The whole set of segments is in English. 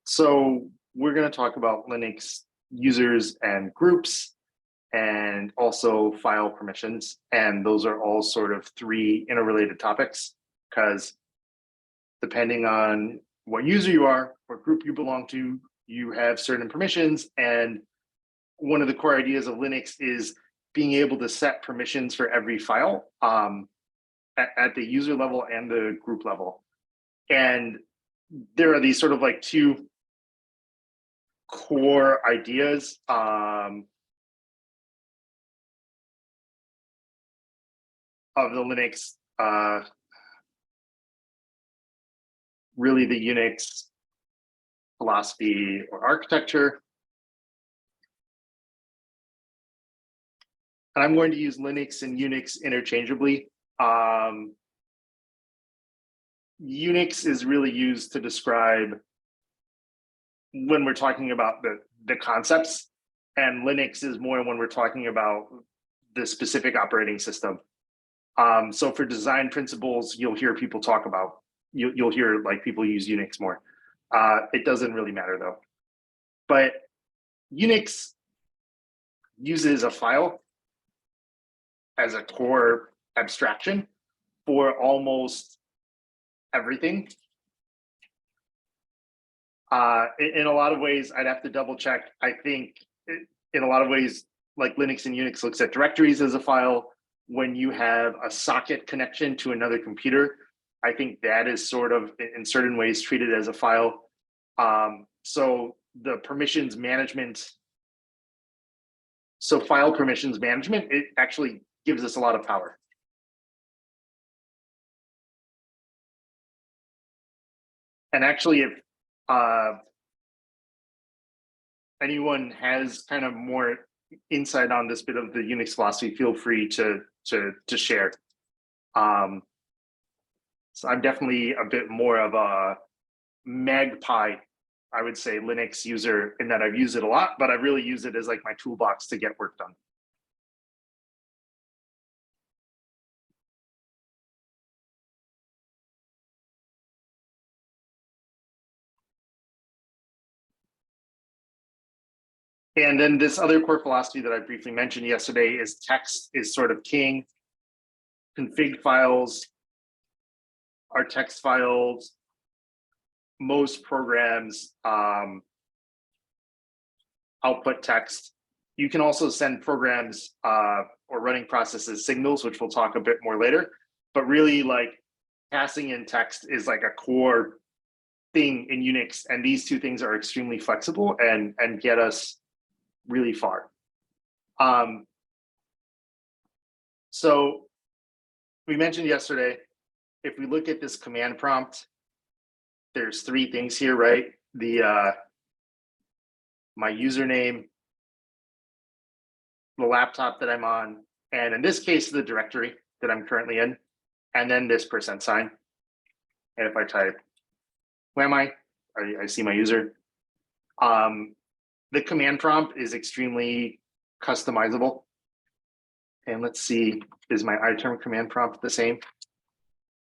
So we're going to talk about Linux users and groups and also file permissions. And those are all sort of three interrelated topics because depending on what user you are, what group you belong to, you have certain permissions. And one of the core ideas of Linux is being able to set permissions for every file at the user level and the group level. And there are these sort of like two core ideas of the Linux, really the Unix philosophy or architecture. And I'm going to use Linux and Unix interchangeably. Unix is really used to describe when we're talking about the concepts, and Linux is more when we're talking about the specific operating system. So for design principles, you'll hear people talk about, you'll hear like people use Unix more. It doesn't really matter though. But Unix uses a file as a core abstraction for almost everything. In a lot of ways, I'd have to double check. I think in a lot of ways, like Linux and Unix looks at directories as a file. When you have a socket connection to another computer, I think that is sort of in certain ways treated as a file. So the permissions management, so file permissions management, it actually gives us a lot of power. And actually, if anyone has kind of more insight on this bit of the Unix philosophy, feel free to share. So I'm definitely a bit more of a magpie, I would say, Linux user in that I've used it a lot, but I really use it as like my toolbox to get work done. And then this other core philosophy that I briefly mentioned yesterday is text is sort of king. Config files are text files. Most programs output text. You can also send programs or running processes signals, which we'll talk a bit more later. But really, like passing in text is like a core thing in Unix, and these two things are extremely flexible and get us really far. So we mentioned yesterday, if we look at this command prompt, there's three things here, right? The my username, the laptop that I'm on, and in this case, the directory that I'm currently in, and then this %sign. And if I type, who am I see my user. The command prompt is extremely customizable. And let's see, is my iTerm command prompt the same?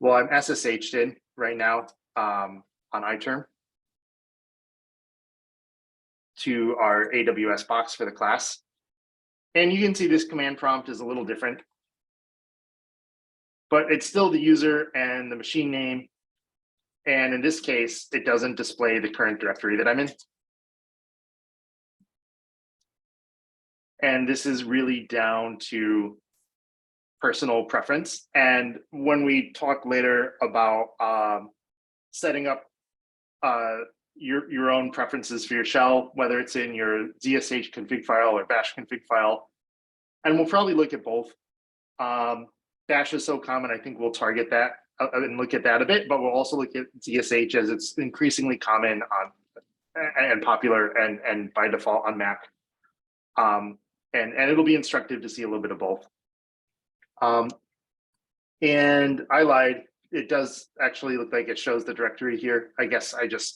Well, I'm SSH'd in right now on iTerm to our AWS box for the class. And you can see this command prompt is a little different, but it's still the user and the machine name. And in this case, it doesn't display the current directory that I'm in. And this is really down to personal preference. And when we talk later about setting up your own preferences for your shell, whether it's in your ZSH config file or bash config file, and we'll probably look at both. Bash is so common, I think we'll target that and look at that a bit, but we'll also look at ZSH as it's increasingly common on and popular and by default on Mac. And it'll be instructive to see a little bit of both. And I lied. It does actually look like it shows the directory here. I guess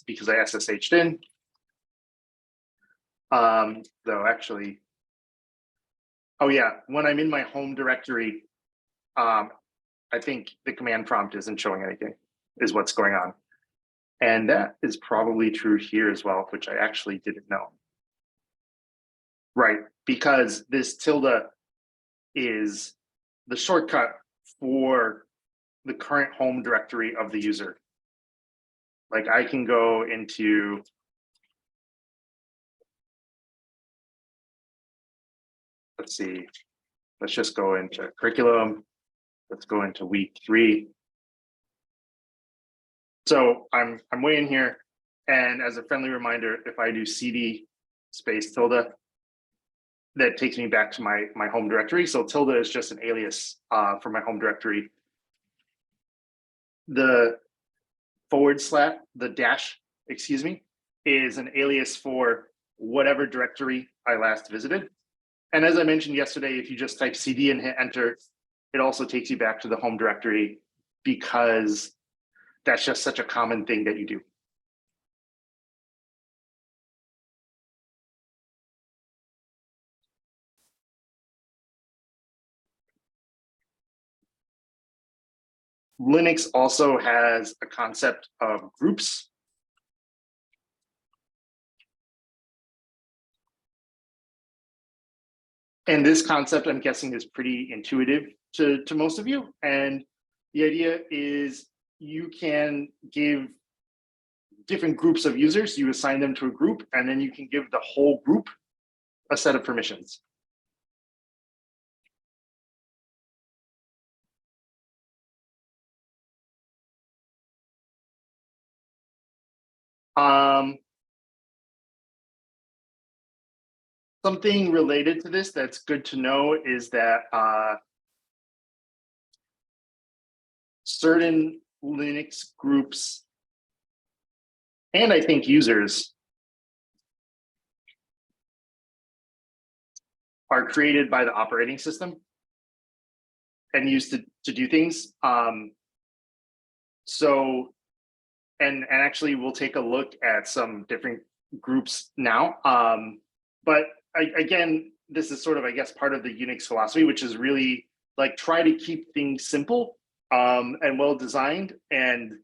because I SSH'd in. Though actually, oh yeah, when I'm in my home directory, I think the command prompt isn't showing anything, is what's going on. And that is probably true here as well, which I actually didn't know. Right, because this tilde is the shortcut for the current home directory of the user. Like I can go into, let's see, let's just go into curriculum. Let's go into week 3. So I'm way in here. And as a friendly reminder, if I do cd space tilde, that takes me back to my home directory. So tilde is just an alias for my home directory. The the dash, excuse me, is an alias for whatever directory I last visited. And as I mentioned yesterday, if you just type cd and hit enter, it also takes you back to the home directory because that's just such a common thing that you do. Linux also has a concept of groups. And this concept, I'm guessing, is pretty intuitive to most of you. And the idea is you can give different groups of users, you assign them to a group, and then you can give the whole group a set of permissions. Something related to this that's good to know is that certain Linux groups, and I think users, are created by the operating system and used to do things. So, and actually we'll take a look at some different groups now. But again, this is sort of, I guess, part of the Unix philosophy, which is really like try to keep things simple and well designed and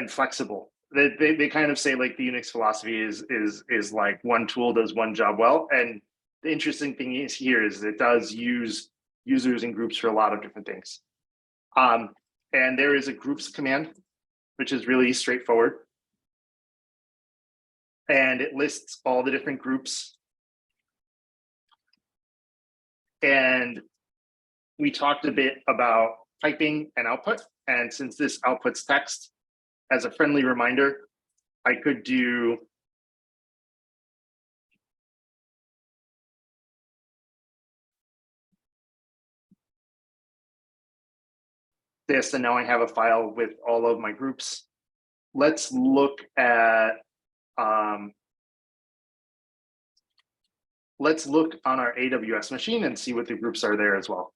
flexible. They kind of say like the Unix philosophy is like one tool does one job well. And the interesting thing is here is it does use users and groups for a lot of different things. And there is a groups command, which is really straightforward. And it lists all the different groups. And we talked a bit about typing and output. And since this outputs text, as a friendly reminder, I could do this, and now I have a file with all of my groups. Let's look at let's look on our AWS machine and see what the groups are there as well.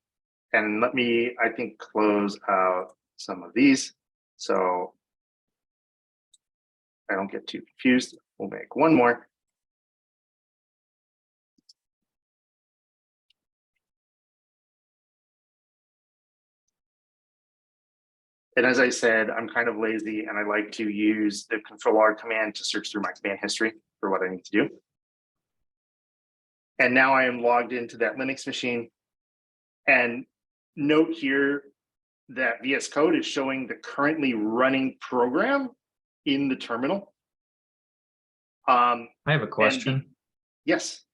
And let me, I think, close out some of these so I don't get too confused. We'll make one more. And as I said, I'm kind of lazy and I like to use the Control-R command to search through my command history for what I need to do. And now I am logged into that Linux machine. And note here that VS Code is showing the currently running program in the terminal. I have a question. Yes,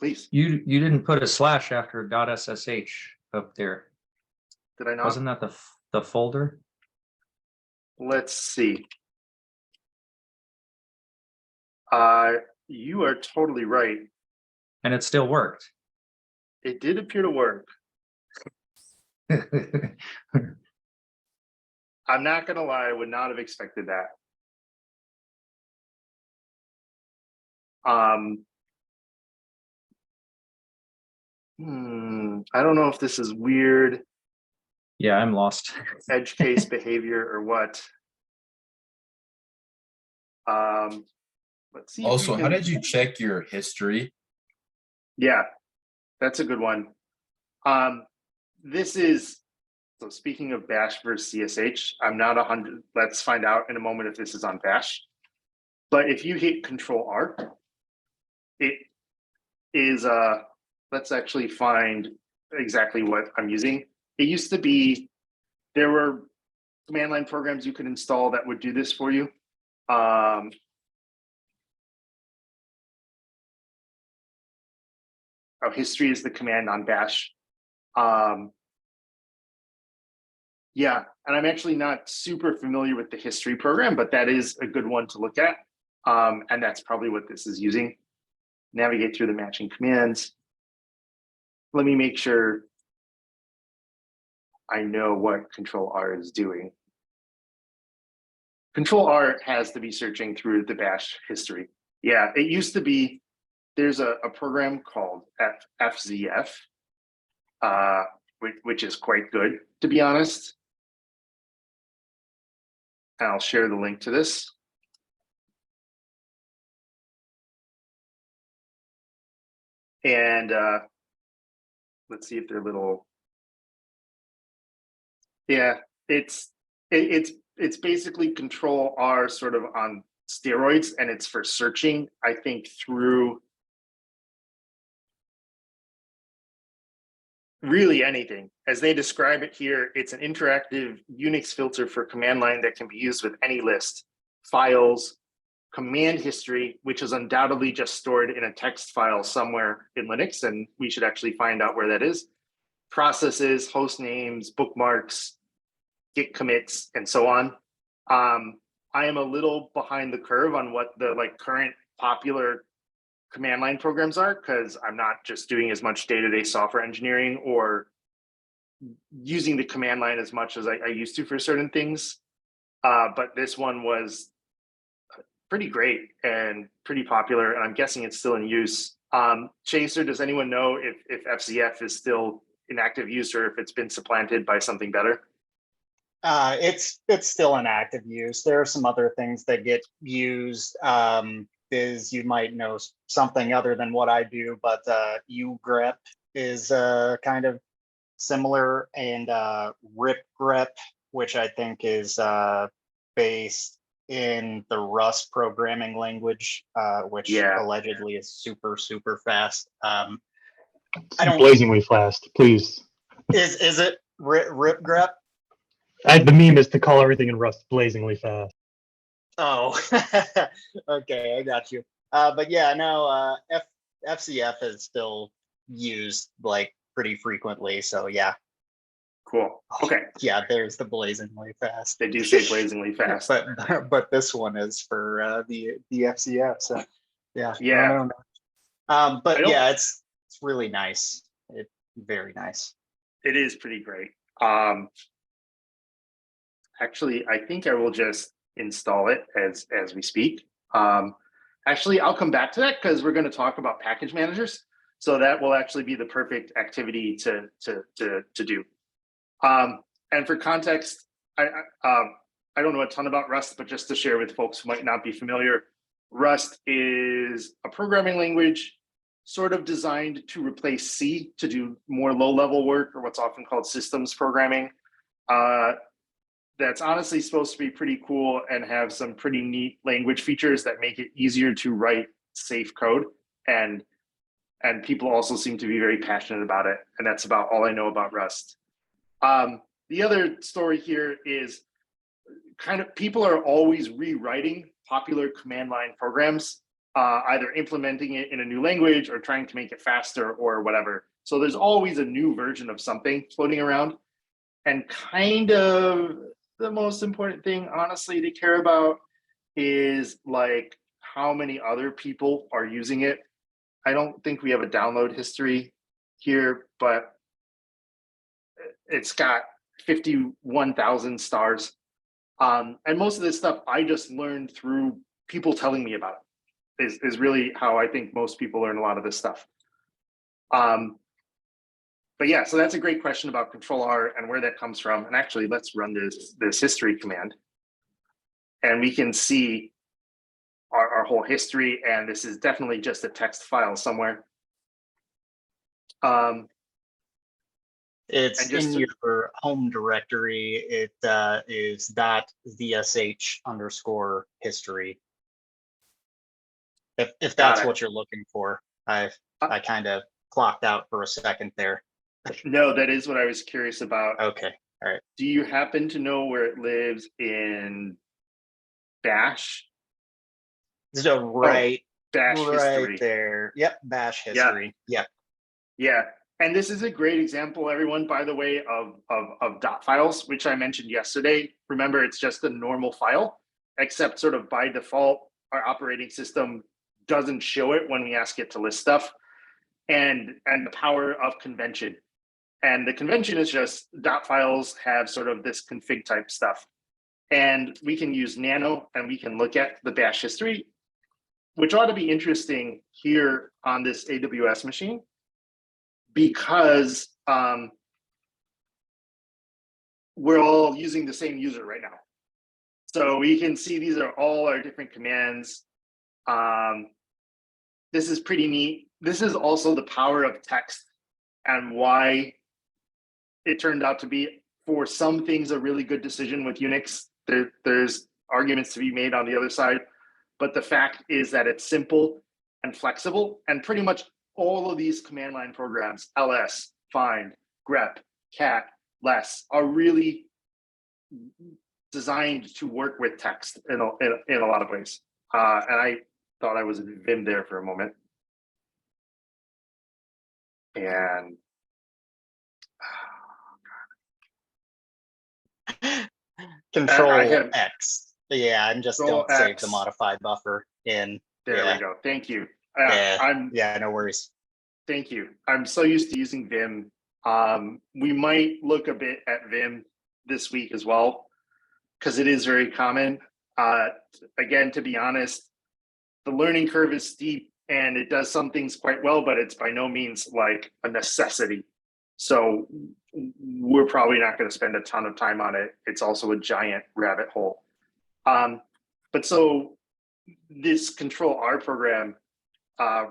please. You didn't put a slash after .ssh up there. Did I not? Wasn't that the folder? Let's see. You are totally right. And it still worked. It did appear to work. I'm not going to lie, I would not have expected that. I don't know if this is weird. Yeah, I'm lost. Edge case behavior or what. Let's see. Also, how did you check your history? Yeah, that's a good one. This is So speaking of bash versus CSH, I'm not 100. Let's find out in a moment if this is on bash. But if you hit Control R, it is let's actually find exactly what I'm using. It used to be there were command line programs you could install that would do this for you. Oh, history is the command on bash. Yeah, and I'm actually not super familiar with the history program, but that is a good one to look at. And that's probably what this is using. Navigate through the matching commands. Let me make sure I know what Control R is doing. Control R has to be searching through the bash history. Yeah, it used to be, there's a program called FZF, which is quite good, to be honest. And I'll share the link to this. And let's see if they're little. Yeah, it's basically Control R sort of on steroids, and it's for searching, I think, through really anything. As they describe it here, it's an interactive Unix filter for command line that can be used with any list, files, command history, which is undoubtedly just stored in a text file somewhere in Linux, and we should actually find out where that is, processes, host names, bookmarks, Git commits, and so on. I am a little behind the curve on what the current popular command line programs are, because I'm not just doing as much day-to-day software engineering or using the command line as much as I used to for certain things. But this one was pretty great and pretty popular, and I'm guessing it's still in use. Chaser, does anyone know if FZF is still in active use or if it's been supplanted by something better? It's still in active use. There are some other things that get used. Is you might know something other than what I do, but ugrep is kind of similar, and ripgrep, which I think is based in the Rust programming language, which allegedly is super fast. I don't blazingly fast, please. Is it ripgrep? The meme is to call everything in Rust blazingly fast. Oh, okay, I got you. But yeah, no, FCF is still used pretty frequently. So yeah. Cool. Okay. Yeah, there's the blazingly fast. They do say blazingly fast. but this one is for the FCF. So yeah. Yeah. But yeah, it's really nice. It's very nice. It is pretty great. Actually, I think I will just install it as we speak. Actually, I'll come back to that because we're going to talk about package managers. So that will actually be the perfect activity to do. And for context, I don't know a ton about Rust, but just to share with folks who might not be familiar, Rust is a programming language sort of designed to replace C to do more low-level work, or what's often called systems programming. That's honestly supposed to be pretty cool and have some pretty neat language features that make it easier to write safe code. And people also seem to be very passionate about it. And that's about all I know about Rust. The other story here is kind of people are always rewriting popular command line programs, either implementing it in a new language or trying to make it faster or whatever. So there's always a new version of something floating around. And kind of the most important thing, honestly, to care about is how many other people are using it. I don't think we have a download history here, but it's got 51,000 stars. And most of this stuff I just learned through people telling me about it, is really how I think most people learn a lot of this stuff. But yeah, so that's a great question about Control R and where that comes from. And actually, let's run this history command. And we can see our whole history. And this is definitely just a text file somewhere. It's And just in to- your home directory. It is .zsh_history. If Got that's it. what you're looking for, I kind of clocked out for a second there. No, that is what I was curious about. Okay, all right. Do you happen to know where it lives in Bash? So right, Bash right history. there. Yep, Bash history. Yep. Yeah. And this is a great example, everyone, by the way, of dot files, which I mentioned yesterday. Remember, it's just a normal file, except sort of by default, our operating system doesn't show it when we ask it to list stuff. And the power of convention. And the convention is just dot files have sort of this config type stuff. And we can use nano and we can look at the bash history, which ought to be interesting here on this AWS machine, because we're all using the same user right now. So we can see these are all our different commands. This is pretty neat. This is also the power of text and why it turned out to be, for some things, a really good decision with Unix. There's arguments to be made on the other side, but the fact is that it's simple and flexible, and pretty much all of these command line programs, ls, find, grep, cat, less, are really designed to work with text in a lot of ways. And I thought I was in Vim there for a moment. And Control I have- X. Yeah, and just Control don't save the X. modify buffer in. there Yeah. we go. Thank you. Yeah, yeah, no worries. Thank you. I'm so used to using Vim. We might look a bit at Vim this week as well, because it is very common. Again, to be honest, the learning curve is steep and it does some things quite well, but it's by no means like a necessity. So we're probably not going to spend a ton of time on it. It's also a giant rabbit hole. But so this Control R program,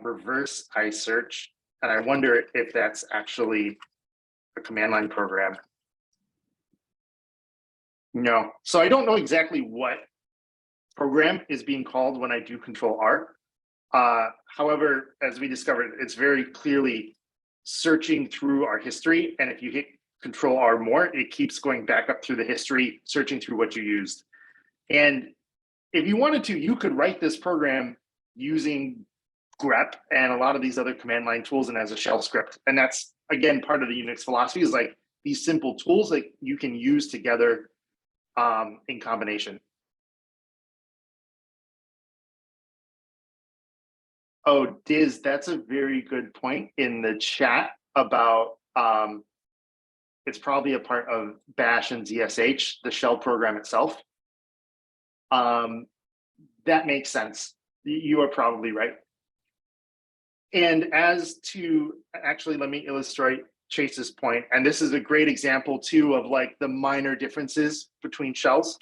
reverse iSearch, and I wonder if that's actually a command line program. No, so I don't know exactly what program is being called when I do Control R. However, as we discovered, it's very clearly searching through our history. And if you hit Control R more, it keeps going back up through the history, searching through what you used. And if you wanted to, you could write this program using grep and a lot of these other command line tools and as a shell script. And that's, again, part of the Unix philosophy, is like these simple tools that you can use together in combination. Oh, Diz, that's a very good point in the chat about it's probably a part of Bash and ZSH, the shell program itself. That makes sense. You are probably right. And as to, actually, let me illustrate Chase's point. And this is a great example too of like the minor differences between shells.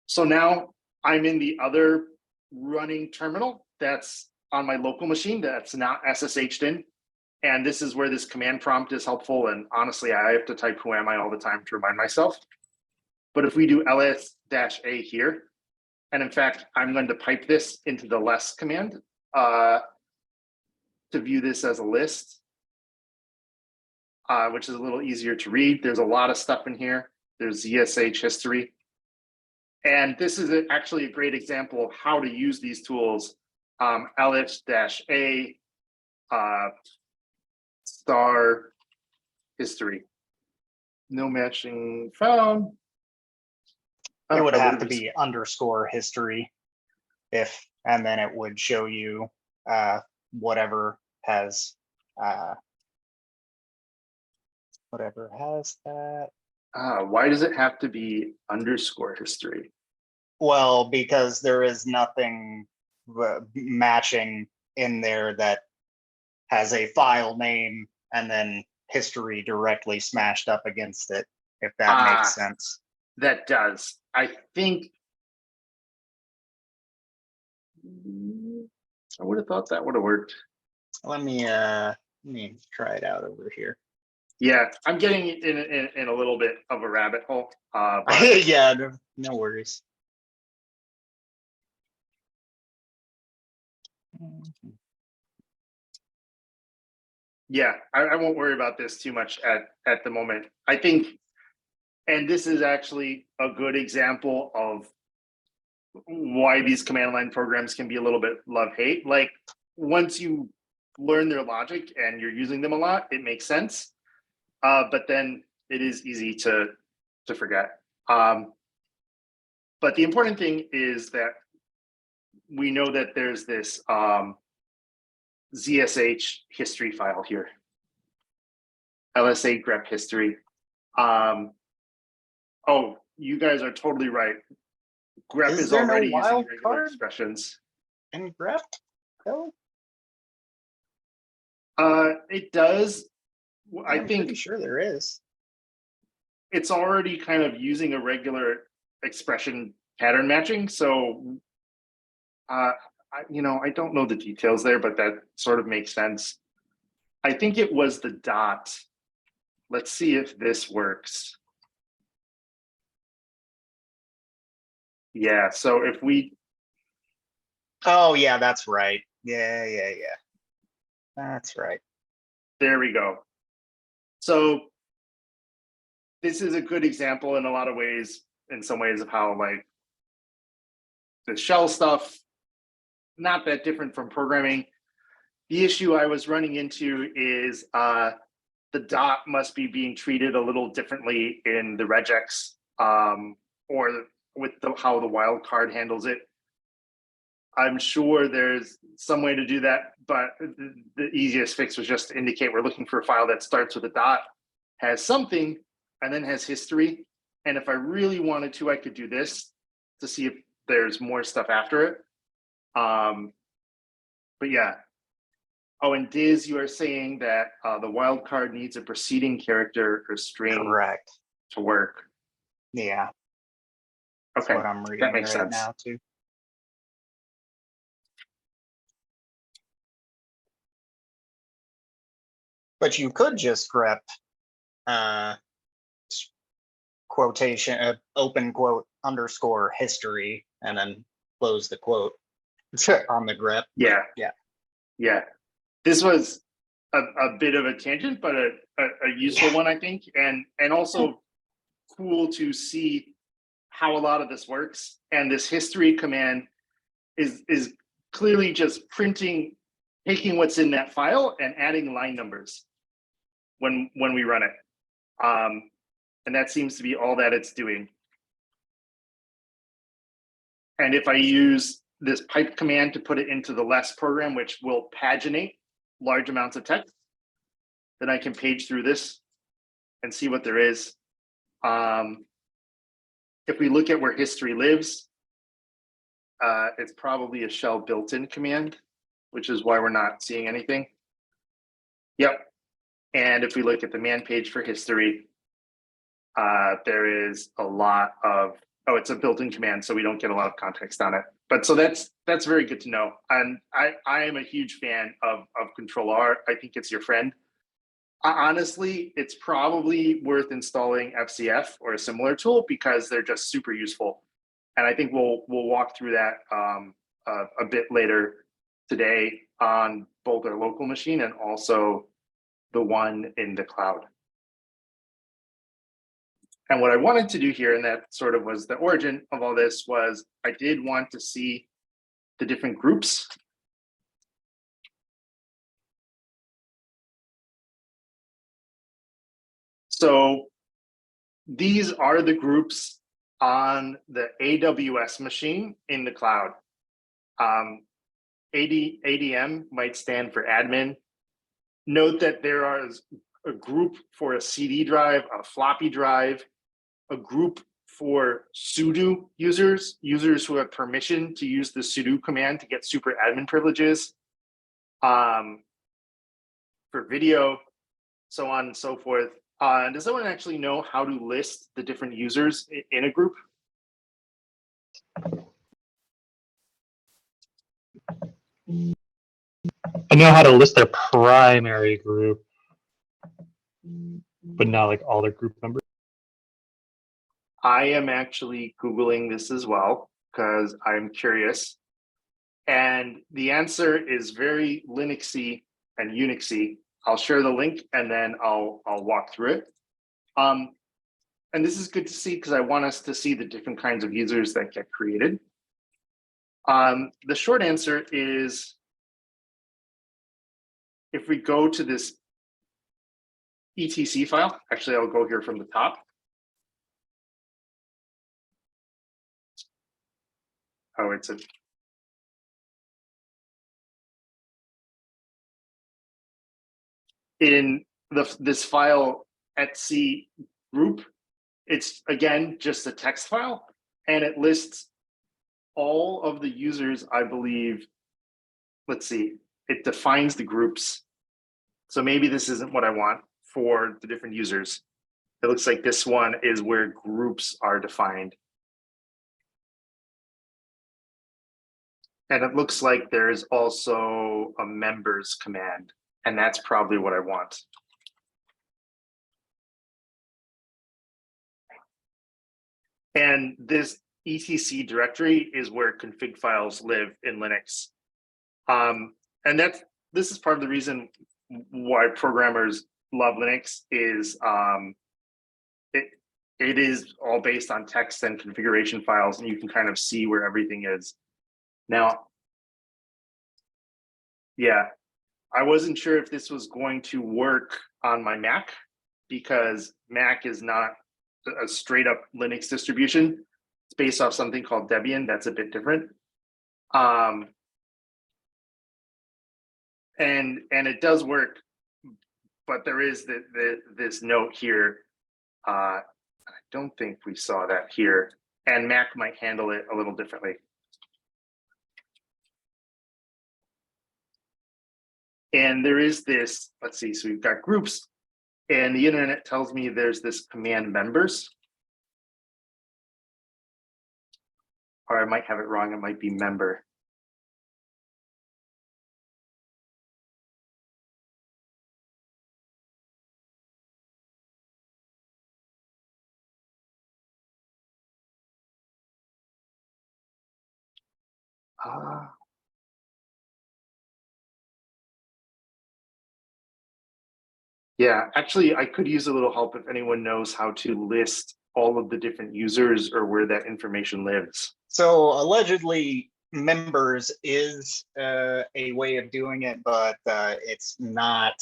So now I'm in the other running terminal that's on my local machine that's not SSH'd in. And this is where this command prompt is helpful. And honestly, I have to type who am I all the time to remind myself. But if we do ls-a here, and in fact, I'm going to pipe this into the less command to view this as a list, which is a little easier to read. There's a lot of stuff in here. There's ZSH history. And this is actually a great example of how to use these tools. ls-a star history. No matching found. It would I have would've to be underscore history and then it would show you whatever has that. Why does it have to be underscore history? Well, because there is nothing matching in there that has a file name and then history directly smashed up against it, if that makes sense. That does. I think I would have thought that would have worked. Let me Let me try it out over here. Yeah, I'm getting in a little bit of a rabbit hole. But Yeah, no worries. yeah, I won't worry about this too much at the moment. I think, and this is actually a good example of why these command line programs can be a little bit love-hate. Like once you learn their logic and you're using them a lot, it makes sense. But then it is easy to forget. But the important thing is that we know that there's this ZSH history file here, LSA grep history. Oh, you guys are totally right. Grep Is is there no already using wild regular card? expressions. And grep code? It does. I I'm think pretty sure there is. it's already kind of using a regular expression pattern matching. So, I don't know the details there, but that sort of makes sense. I think it was the dot. Let's see if this works. Yeah, so if we, Oh, yeah, that's right. Yeah. That's right. there we go. So this is a good example in a lot of ways, in some ways, of how like the shell stuff, not that different from programming. The issue I was running into is the dot must be being treated a little differently in the regex, or with how the wildcard handles it. I'm sure there's some way to do that, but the easiest fix was just to indicate we're looking for a file that starts with a dot, has something, and then has history. And if I really wanted to, I could do this to see if there's more stuff after it. But yeah. Oh, and Diz, you are saying that the wildcard needs a preceding character or string Correct. to work. Yeah, that's Okay, what I'm reading that makes right sense. now too. But you could just grep quotation, open quote underscore history, and then close the quote on the grep. Yeah. Yeah. Yeah. This was a bit of a tangent, but a useful one, I think, and also cool to see how a lot of this works. And this history command is clearly just taking what's in that file and adding line numbers when we run it. And that seems to be all that it's doing. And if I use this pipe command to put it into the less program, which will paginate large amounts of text, then I can page through this and see what there is. If we look at where history lives, it's probably a shell built-in command, which is why we're not seeing anything. Yep. And if we look at the man page for history, there is a lot of, it's a built-in command, so we don't get a lot of context on it. But so that's very good to know. And I am a huge fan of Control R. I think it's your friend. Honestly, it's probably worth installing FCF or a similar tool because they're just super useful. And I think we'll walk through that a bit later today on both our local machine and also the one in the cloud. And what I wanted to do here, and that sort of was the origin of all this, was I did want to see the different groups. So these are the groups on the AWS machine in the cloud. ADM might stand for admin. Note that there is a group for a CD drive, a floppy drive, a group for sudo users who have permission to use the sudo command to get super admin privileges, for video, so on and so forth. Does someone actually know how to list the different users in a group? I know how to list their primary group, but not like all their group members. I am actually Googling this as well because I'm curious. And the answer is very Linuxy and Unixy. I'll share the link and then I'll walk through it. And this is good to see because I want us to see the different kinds of users that get created. The short answer is, if we go to this etc file, actually I'll go here from the top. Oh, it's a in this file etc group, it's again just a text file, and it lists all of the users, I believe. Let's see, it defines the groups. So maybe this isn't what I want for the different users. It looks like this one is where groups are defined. And it looks like there's also a members command, and that's probably what I want. And this etc directory is where config files live in Linux. And this is part of the reason why programmers love Linux is it is all based on text and configuration files, and you can kind of see where everything is. Now, yeah, I wasn't sure if this was going to work on my Mac because Mac is not a straight up Linux distribution. It's based off something called Debian. That's a bit different. And it does work, but there is this note here. I don't think we saw that here, and Mac might handle it a little differently. And there is this, let's see, so we've got groups, and the internet tells me there's this command members. Or I might have it wrong, it might be member. Yeah, actually, I could use a little help if anyone knows how to list all of the different users or where that information lives. So allegedly, members is a way of doing it, but it's not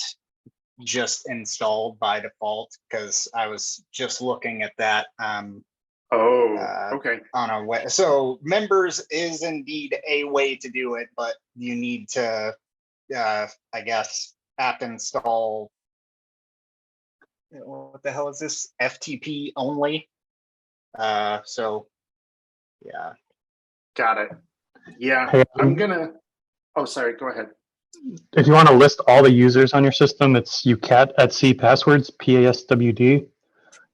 just installed by default, because I was just looking at that Okay. on a web. So members is indeed a way to do it, but you need to, I guess, app install. What the hell is this? FTP only. So yeah. Got it. Yeah, Hey, I'm gonna, oh, sorry, go ahead. if you want to list all the users on your system, it's ucat @c passwords, PASWD.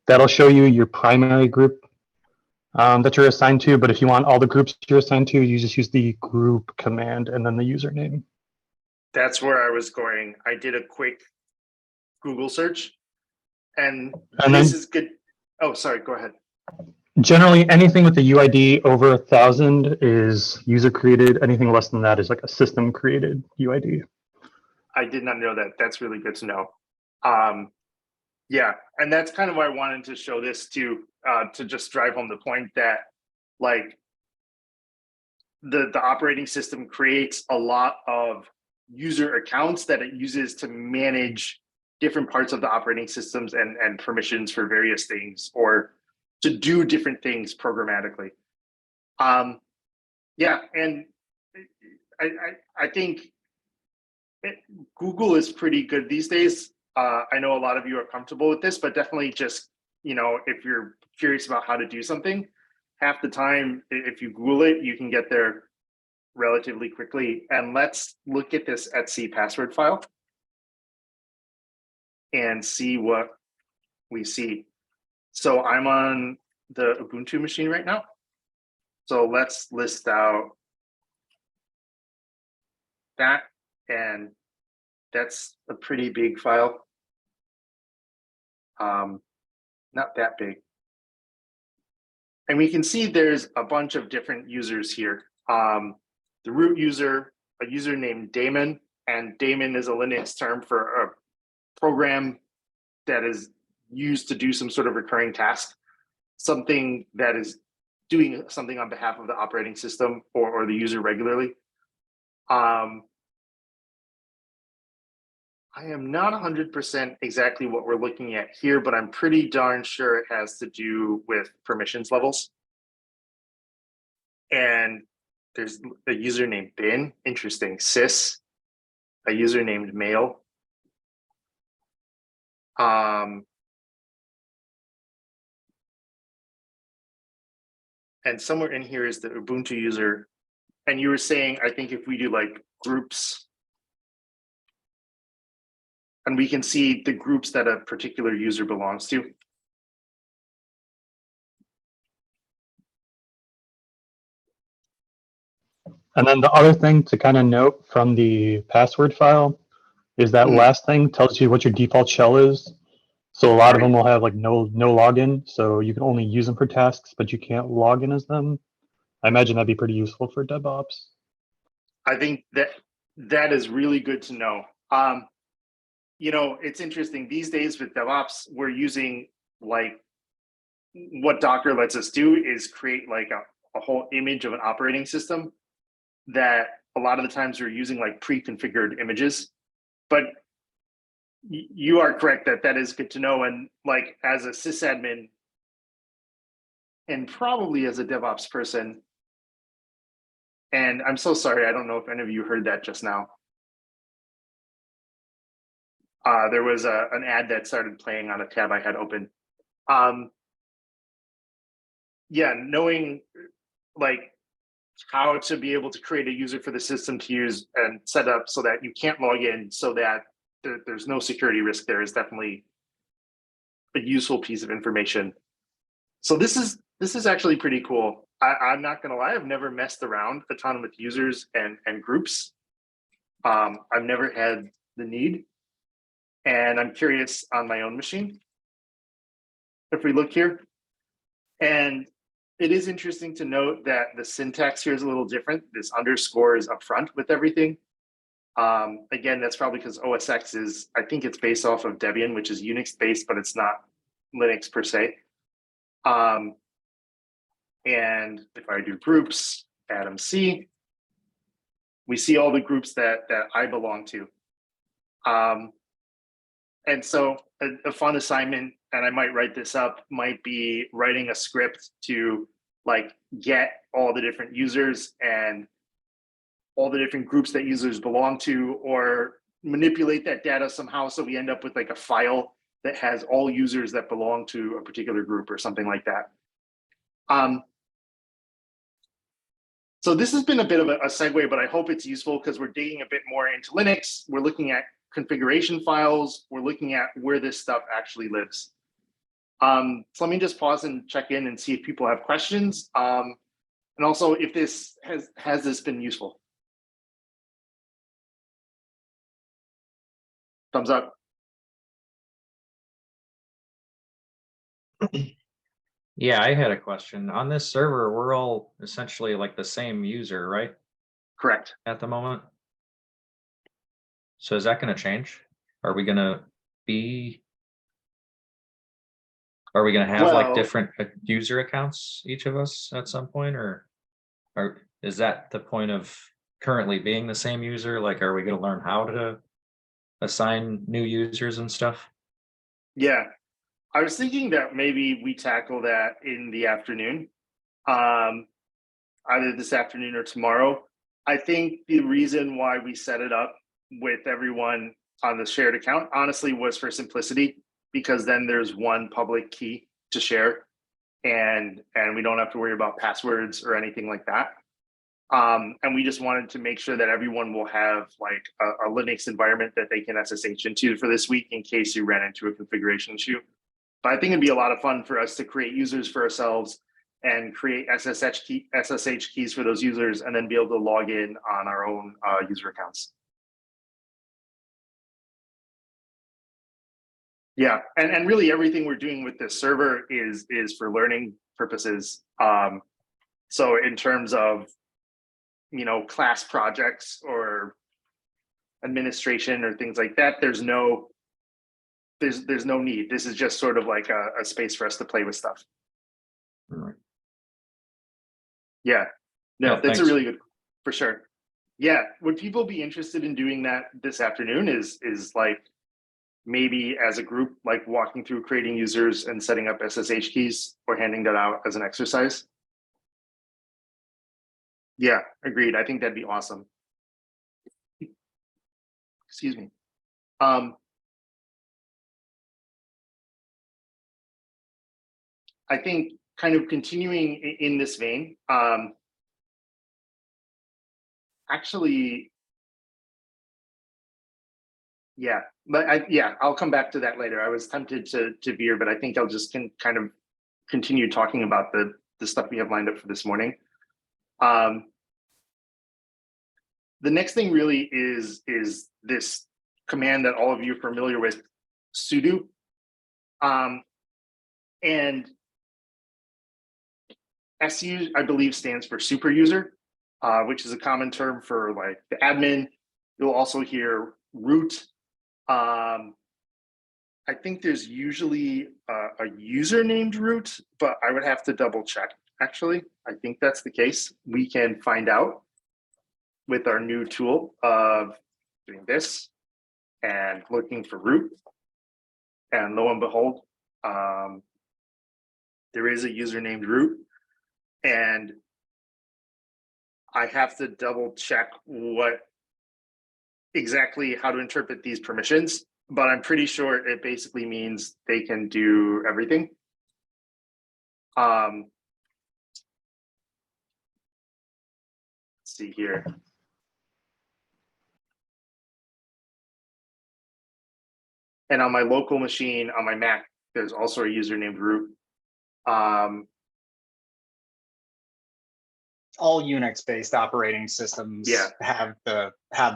That'll show you your primary group that you're assigned to. But if you want all the groups you're assigned to, you just use the group command and then the username. That's where I was going. I did a quick Google search, and this is good. Oh, sorry, go ahead. Generally, anything with the UID over 1,000 is user created. Anything less than that is like a system created UID. I did not know that. That's really good to know. Yeah, and that's kind of why I wanted to show this to just drive home the point that, like, the operating system creates a lot of user accounts that it uses to manage different parts of the operating systems and permissions for various things, or to do different things programmatically. Yeah, and I think Google is pretty good these days. I know a lot of you are comfortable with this, but definitely just, if you're curious about how to do something, half the time, if you Google it, you can get there relatively quickly. And let's look at this @c password file and see what we see. So I'm on the Ubuntu machine right now. So let's list out that And that's a pretty big file. Not that big. And we can see there's a bunch of different users here. The root user, a user named daemon, and daemon is a Linux term for a program that is used to do some sort of recurring task, something that is doing something on behalf of the operating system or the user regularly. I am not 100% exactly what we're looking at here, but I'm pretty darn sure it has to do with permissions levels. And there's a user named bin, interesting, sys, a user named mail. And somewhere in here is the Ubuntu user. And you were saying, I think if we do like groups, and we can see the groups that a particular user belongs to. And then the other thing to kind of note from the password file is that last thing tells you what your default shell is. So a lot of them will have like no login, so you can only use them for tasks, but you can't log in as them. I imagine that'd be pretty useful for DevOps. I think that is really good to know. You know, it's interesting these days with DevOps, we're using like what Docker lets us do is create like a whole image of an operating system that a lot of the times we're using like pre-configured images. But you are correct that is good to know. And like as a sysadmin and probably as a DevOps person, and I'm so sorry, I don't know if any of you heard that just now. There was an ad that started playing on a tab I had open. Yeah, knowing like how to be able to create a user for the system to use and set up so that you can't log in, so that there's no security risk there, is definitely a useful piece of information. So this is actually pretty cool. I'm not gonna lie, I've never messed around a ton with users and groups. I've never had the need. And I'm curious on my own machine. If we look here, and it is interesting to note that the syntax here is a little different. This underscore is up front with everything. Again, that's probably because OS X is, I think it's based off of Debian, which is Unix based, but it's not Linux per se. And if I do groups, Adam C, we see all the groups that I belong to. And so a fun assignment, and I might write this up, might be writing a script to like get all the different users and all the different groups that users belong to, or manipulate that data somehow so we end up with like a file that has all users that belong to a particular group or something like that. So this has been a bit of a segue, but I hope it's useful because we're digging a bit more into Linux. We're looking at configuration files. We're looking at where this stuff actually lives. So let me just pause and check in and see if people have questions. And also if this has this been useful. Thumbs up. Yeah, I had a question. On this server, we're all essentially like the same user, right? Correct. At the moment. So is that going to change? Are we going to have like different user accounts, each of us at some point, or is that the point of currently being the same user? Like, are we going to learn how to assign new users and stuff? Yeah, I was thinking that maybe we tackle that in the afternoon, either this afternoon or tomorrow. I think the reason why we set it up with everyone on the shared account, honestly, was for simplicity, because then there's one public key to share, and we don't have to worry about passwords or anything like that. And we just wanted to make sure that everyone will have like a Linux environment that they can SSH into for this week in case you ran into a configuration issue. But I think it'd be a lot of fun for us to create users for ourselves and create SSH keys for those users, and then be able to log in on our own user accounts. Yeah, and really everything we're doing with this server is for learning purposes. So in terms of, you know, class projects or administration or things like that, there's no need. This is just sort of like a space for us to play with stuff. Right. Yeah, no, Yeah, that's a thanks. really good, for sure. Yeah, would people be interested in doing that this afternoon? Is like maybe as a group, like walking through creating users and setting up SSH keys, or handing that out as an exercise? Yeah, agreed. I think that'd be awesome. Excuse me. I think kind of continuing in this vein, actually, yeah, but I'll come back to that later. I was tempted to veer, but I think I'll just kind of continue talking about the stuff we have lined up for this morning. The next thing really is this command that all of you are familiar with, sudo, and SU, I believe, stands for super user, which is a common term for like the admin. You'll also hear root. I think there's usually a user named root, but I would have to double check. Actually, I think that's the case. We can find out with our new tool of doing this and looking for root. And lo and behold, there is a user named root. And I have to double check what exactly how to interpret these permissions, but I'm pretty sure it basically means they can do everything. Let's see here. And on my local machine, on my Mac, there's also a user named root. All Unix-based operating systems have the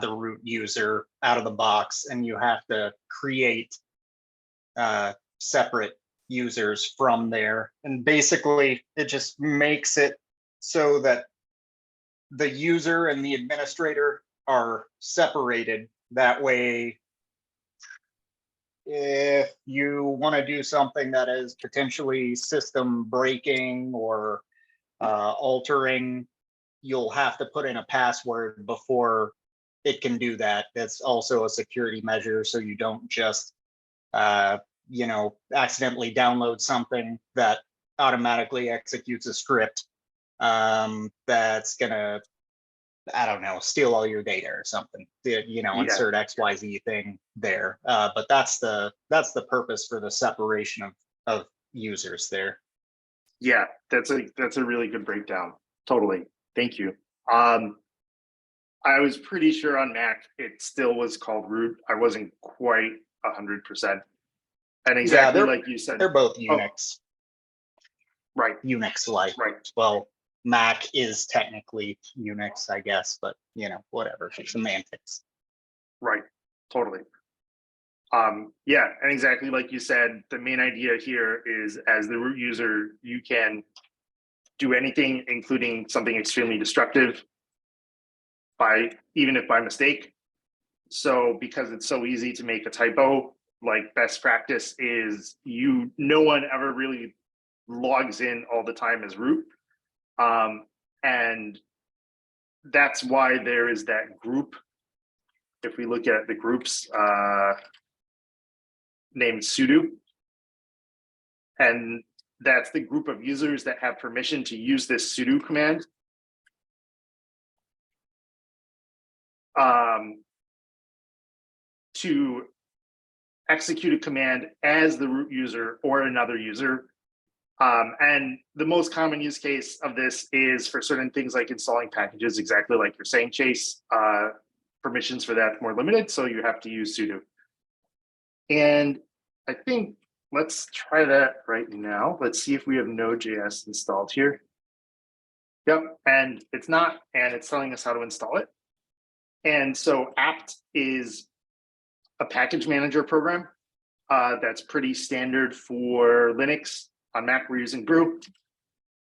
root user out of the box, and you have to create separate users from there. And basically, it just makes it so that the user and the administrator are separated. That way, if you want to do something that is potentially system breaking or altering, you'll have to put in a password before it can do that. That's also a security measure, so you don't just accidentally download something that automatically executes a script that's gonna, I don't know, steal all your data or something. Insert XYZ thing there. But that's the purpose for the separation of users there. Yeah, that's a really good breakdown. Totally. Thank you. I was pretty sure on Mac it still was called root. I wasn't quite 100%. And exactly like you said, they're both Unix. Right. Unix-like. Right. Well, Mac is technically Unix, I guess, but whatever. Semantics. Right. Totally. Yeah, and exactly like you said, the main idea here is as the root user, you can do anything, including something extremely destructive, even if by mistake. So because it's so easy to make a typo, like best practice is no one ever really logs in all the time as root. And that's why there is that group. If we look at the groups named sudo, and that's the group of users that have permission to use this sudo command. To execute a command as the root user or another user. And the most common use case of this is for certain things like installing packages, exactly like you're saying, Chase. Permissions for that more limited, so you have to use sudo. And I think let's try that right now. Let's see if we have Node.js installed here. Yep, and it's not, and it's telling us how to install it. And so apt is a package manager program. That's pretty standard for Linux. On Mac, we're using brew.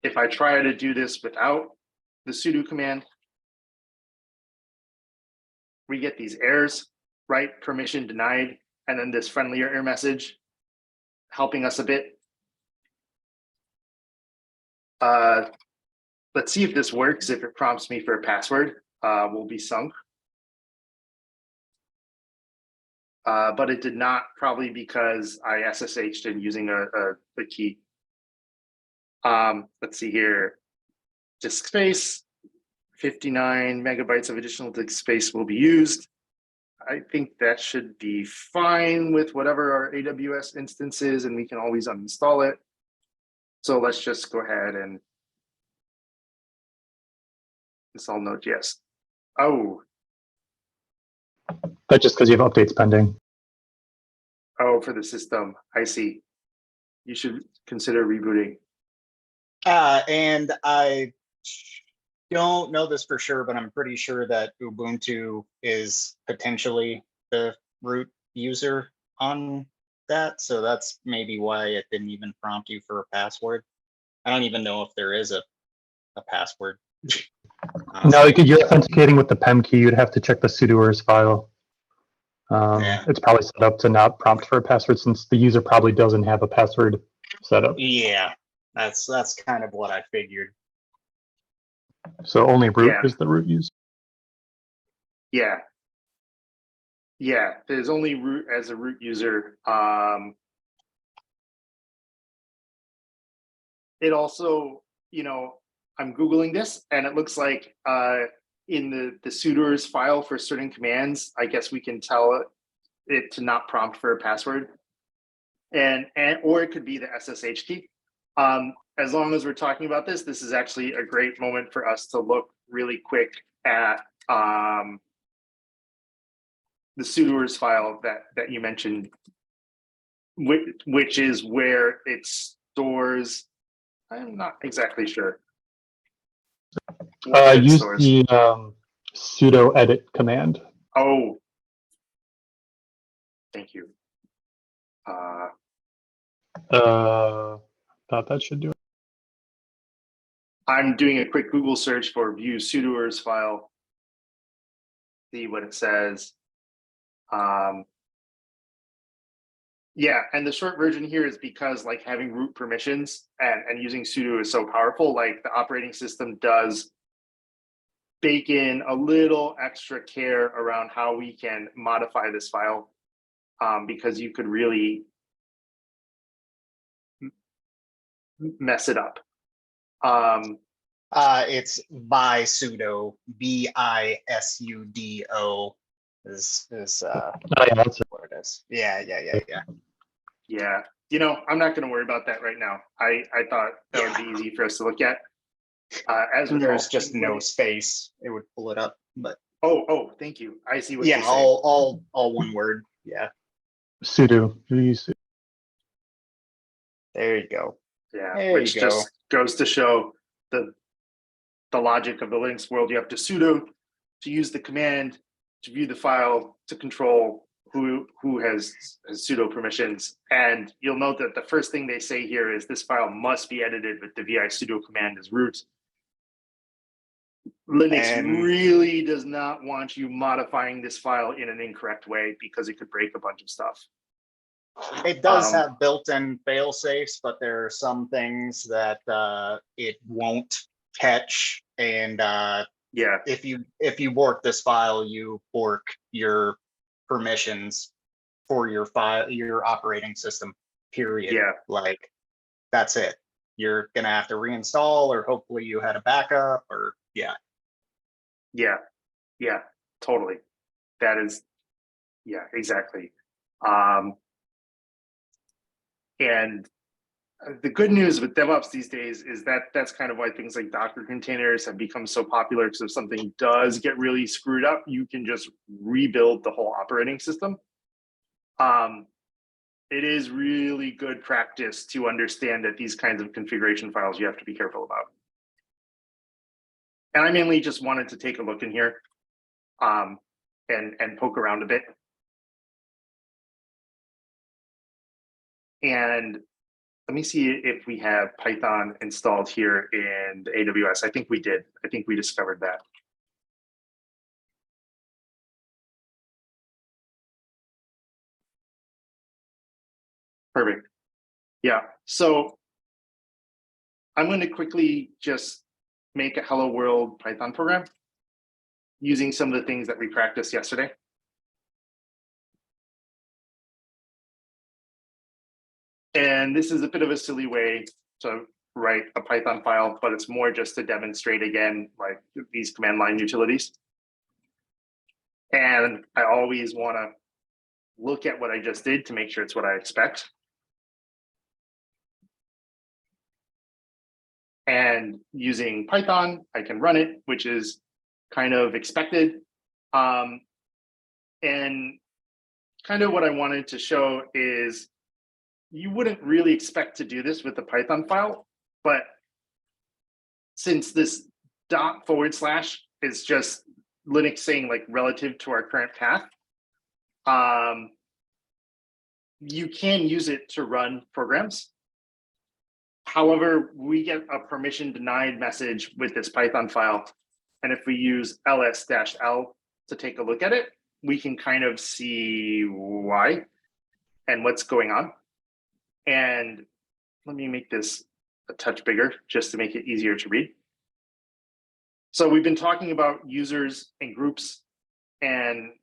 If I try to do this without the sudo command, we get these errors, right? Permission denied, and then this friendly error message helping us a bit. Let's see if this works. If it prompts me for a password, we'll be sunk. But it did not, probably because I SSH'd in using a key. Let's see here. Disk space, 59 megabytes of additional disk space will be used. I think that should be fine with whatever our AWS instance is, and we can always uninstall it. So let's just go ahead and install Node.js. Oh, That's just because you have updates pending. oh, for the system. I see. You should consider rebooting. And I don't know this for sure, but I'm pretty sure that Ubuntu is potentially the root user on that. So that's maybe why it didn't even prompt you for a password. I don't even know if there is a password. No, you're authenticating with the PEM key. You'd have to check the sudoers file. Yeah. It's probably set up to not prompt for a password since the user probably doesn't have a password set up. Yeah, that's kind of what I figured. So only root Yeah. is the root user. Yeah. Yeah, there's only root as a root user. It also, I'm Googling this and it looks like in the sudoers file for certain commands, I guess we can tell it to not prompt for a password. And or it could be the SSH key. As long as we're talking about this, this is actually a great moment for us to look really quick at the sudoers file that you mentioned, which is where it stores. I'm not exactly sure. what it Use stores. the sudo edit command. Oh, thank you. Thought that should do it. I'm doing a quick Google search for view sudoers file. See what it says. Yeah, and the short version here is because like having root permissions and using sudo is so powerful, like the operating system does bake in a little extra care around how we can modify this file, because you could really mess it up. It's bisudo, BISUDO is Oh, yeah, that's it. what it is. Yeah. Yeah, I'm not going to worry about that right now. I thought that would be easy for us to look at. As with There's all- just no space. It would pull it up, but Oh, thank you. I see what yeah, you're saying. all one word. Yeah, Sudo. Use sudo. there you go. Yeah, There which you go. just goes to show the logic of the Linux world. You have to sudo to use the command to view the file to control who has sudo permissions. And you'll note that the first thing they say here is this file must be edited with the vi sudo command as root. Linux And- really does not want you modifying this file in an incorrect way because it could break a bunch of stuff. It does have built-in fail safes, but there are some things that it won't catch. And Yeah, if you bork this file, you bork your permissions for your file, your operating system, period. yeah, Like that's it. You're gonna have to reinstall, or hopefully you had a backup, or yeah. yeah, totally. That is, yeah, exactly. And the good news with DevOps these days is that that's kind of why things like Docker containers have become so popular, because if something does get really screwed up, you can just rebuild the whole operating system. It is really good practice to understand that these kinds of configuration files you have to be careful about. And I mainly just wanted to take a look in here and poke around a bit. And let me see if we have Python installed here in the AWS. I think we did. I think we discovered that. Perfect. Yeah. So I'm going to quickly just make a hello world Python program using some of the things that we practiced yesterday. And this is a bit of a silly way to write a Python file, but it's more just to demonstrate again, like these command line utilities. And I always want to look at what I just did to make sure it's what I expect. And using Python, I can run it, which is kind of expected. And kind of what I wanted to show is you wouldn't really expect to do this with a Python file, but since this ./ is just Linux saying like relative to our current path, you can use it to run programs. However, we get a permission denied message with this Python file. And if we use ls-l to take a look at it, we can kind of see why and what's going on. And let me make this a touch bigger just to make it easier to read. So we've been talking about users and groups, and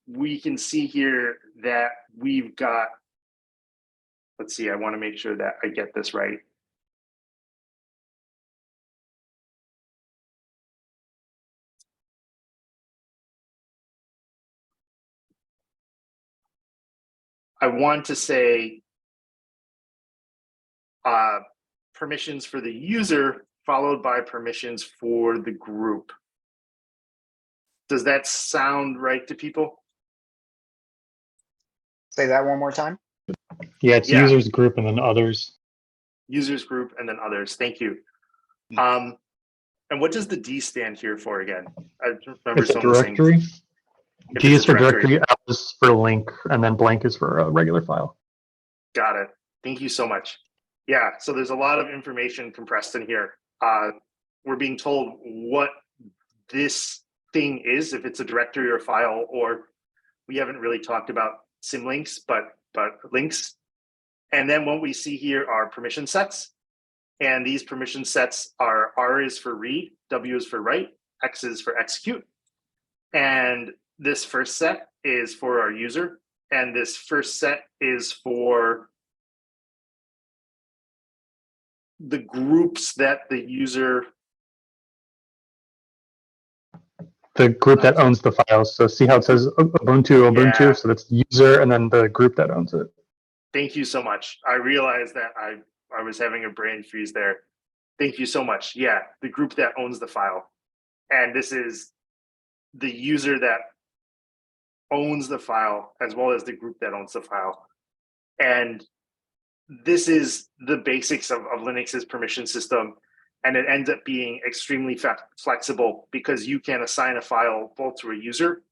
we can see here that we've got, let's see, I want to make sure that I get this right. I want to say permissions for the user followed by permissions for the group. Does that sound right to people? Say that one more time. Yeah, it's Yeah. users group and then others. Users group and then others. Thank you. And what does the D stand here for again? I remember It's a someone saying directory. if D it's is a for directory, L is for link, and then blank is for a regular file. Got it. Thank you so much. Yeah, so there's a lot of information compressed in here. We're being told what this thing is, if it's a directory or file, or we haven't really talked about symlinks, but links. And then what we see here are permission sets. And these permission sets are R is for read, W is for write, X is for execute. And this first set is for our user. And this first set is for the groups that the user. The group that owns the files. So see how it says Ubuntu, Yeah. so that's the user and then the group that owns it. Thank you so much. I realized that I was having a brain freeze there. Thank you so much. Yeah, the group that owns the file. And this is the user that owns the file as well as the group that owns the file. And this is the basics of Linux's permission system. And it ends up being extremely flexible because you can assign a file both to a user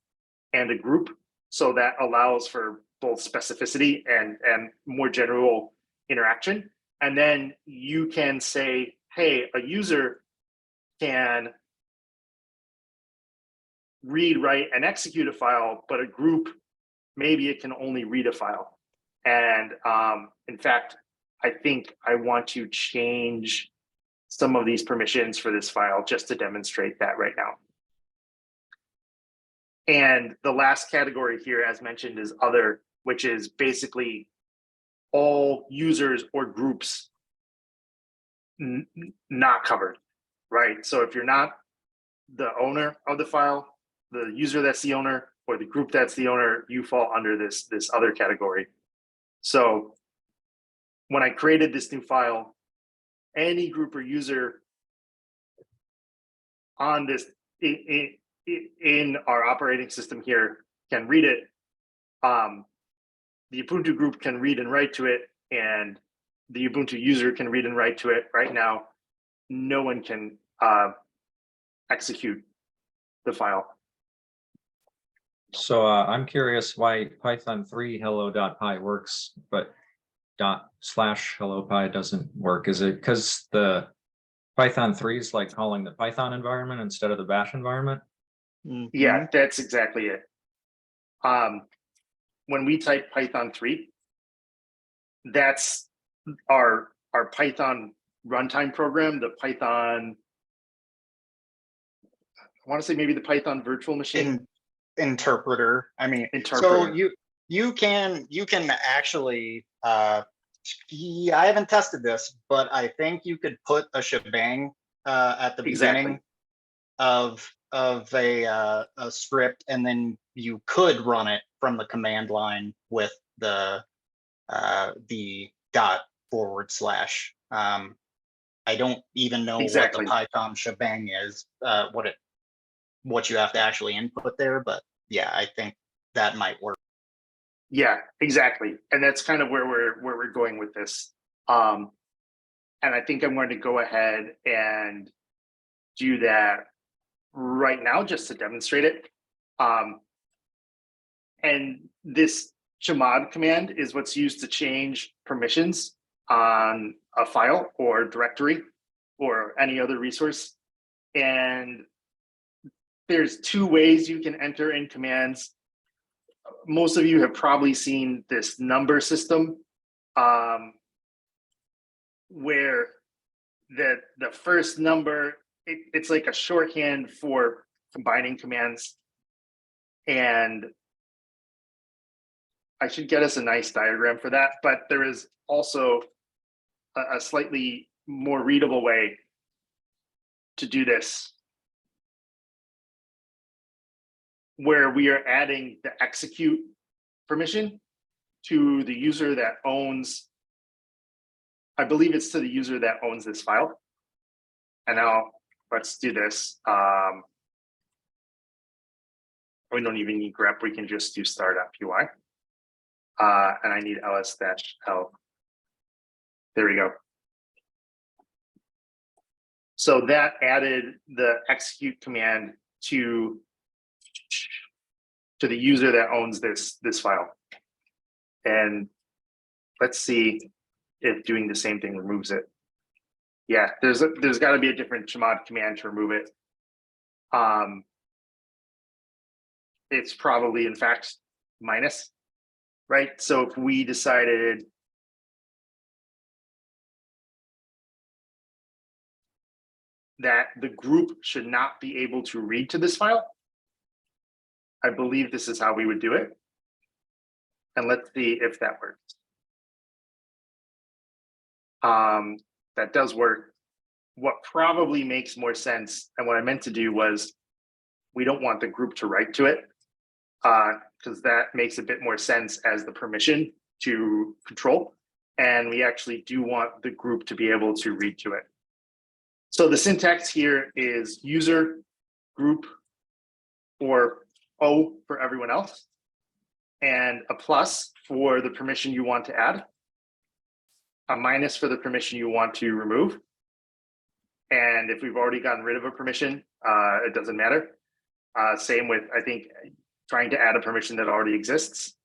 and a group. So that allows for both specificity and more general interaction. And then you can say, hey, a user can read, write, and execute a file, but a group, maybe it can only read a file. And in fact, I think I want to change some of these permissions for this file just to demonstrate that right now. And the last category here, as mentioned, is other, which is basically all users or groups not covered, right? So if you're not the owner of the file, the user that's the owner, or the group that's the owner, you fall under this other category. So when I created this new file, any group or user on this in our operating system here can read it. The Ubuntu group can read and write to it, and the Ubuntu user can read and write to it. Right now, no one can execute the file. So I'm curious why Python 3 hello.py works, but ./hello.py doesn't work? Is it because the Python 3 is like calling the Python environment instead of the bash environment? Yeah, that's exactly it. When we type Python 3, that's our Python runtime program, the Python, I want to say maybe the Python virtual machine Interpreter. I mean, interpreter. so you can actually yeah, I haven't tested this, but I think you could put a shebang at the beginning of a script, and then you could run it from the command line with the ./. I don't even know what the Python shebang is, what you have to actually input there, but yeah, I think that might work. Yeah, exactly. And that's kind of where we're going with this. And I think I'm going to go ahead and do that right now just to demonstrate it. And this chmod command is what's used to change permissions on a file or directory or any other resource. And there's two ways you can enter in commands. Most of you have probably seen this number system, where the first number, it's like a shorthand for combining commands. And I should get us a nice diagram for that, but there is also a slightly more readable way to do this, where we are adding the execute permission to the user that owns, I believe it's to the user that owns this file. And now let's do this. We don't even need grep, we can just do star.py. And I need ls-l. There we go. So that added the execute command to the user that owns this file. And let's see if doing the same thing removes it. Yeah, there's got to be a different chmod command to remove it. It's probably in fact minus, right? So if we decided that the group should not be able to read to this file, I believe this is how we would do it. And let's see if that works. That does work. What probably makes more sense, and what I meant to do was, we don't want the group to write to it, because that makes a bit more sense as the permission to control. And we actually do want the group to be able to read to it. So the syntax here is user, group, or O for everyone else, and a plus for the permission you want to add, a minus for the permission you want to remove. And if we've already gotten rid of a permission, it doesn't matter. Same with, I think, trying to add a permission that already exists.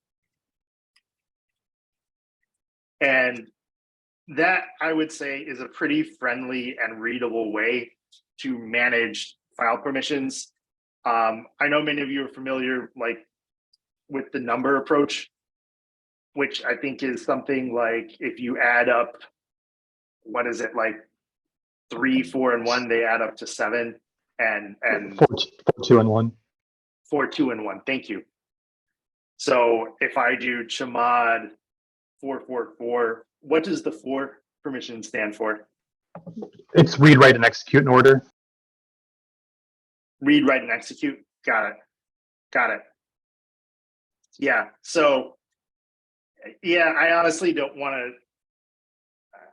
And that, I would say, is a pretty friendly and readable way to manage file permissions. I know many of you are familiar with the number approach, which I think is something like, if you add up, what is it, like 3, 4, and 1, they add up to 7, and 4, 2, and 1. 4, 2, and 1. Thank you. So if I do chmod 444, what does the 4 permission stand for? It's read, write, and execute in order. Read, write, and execute. Got it. Got it. Yeah. So, yeah, I honestly don't want to.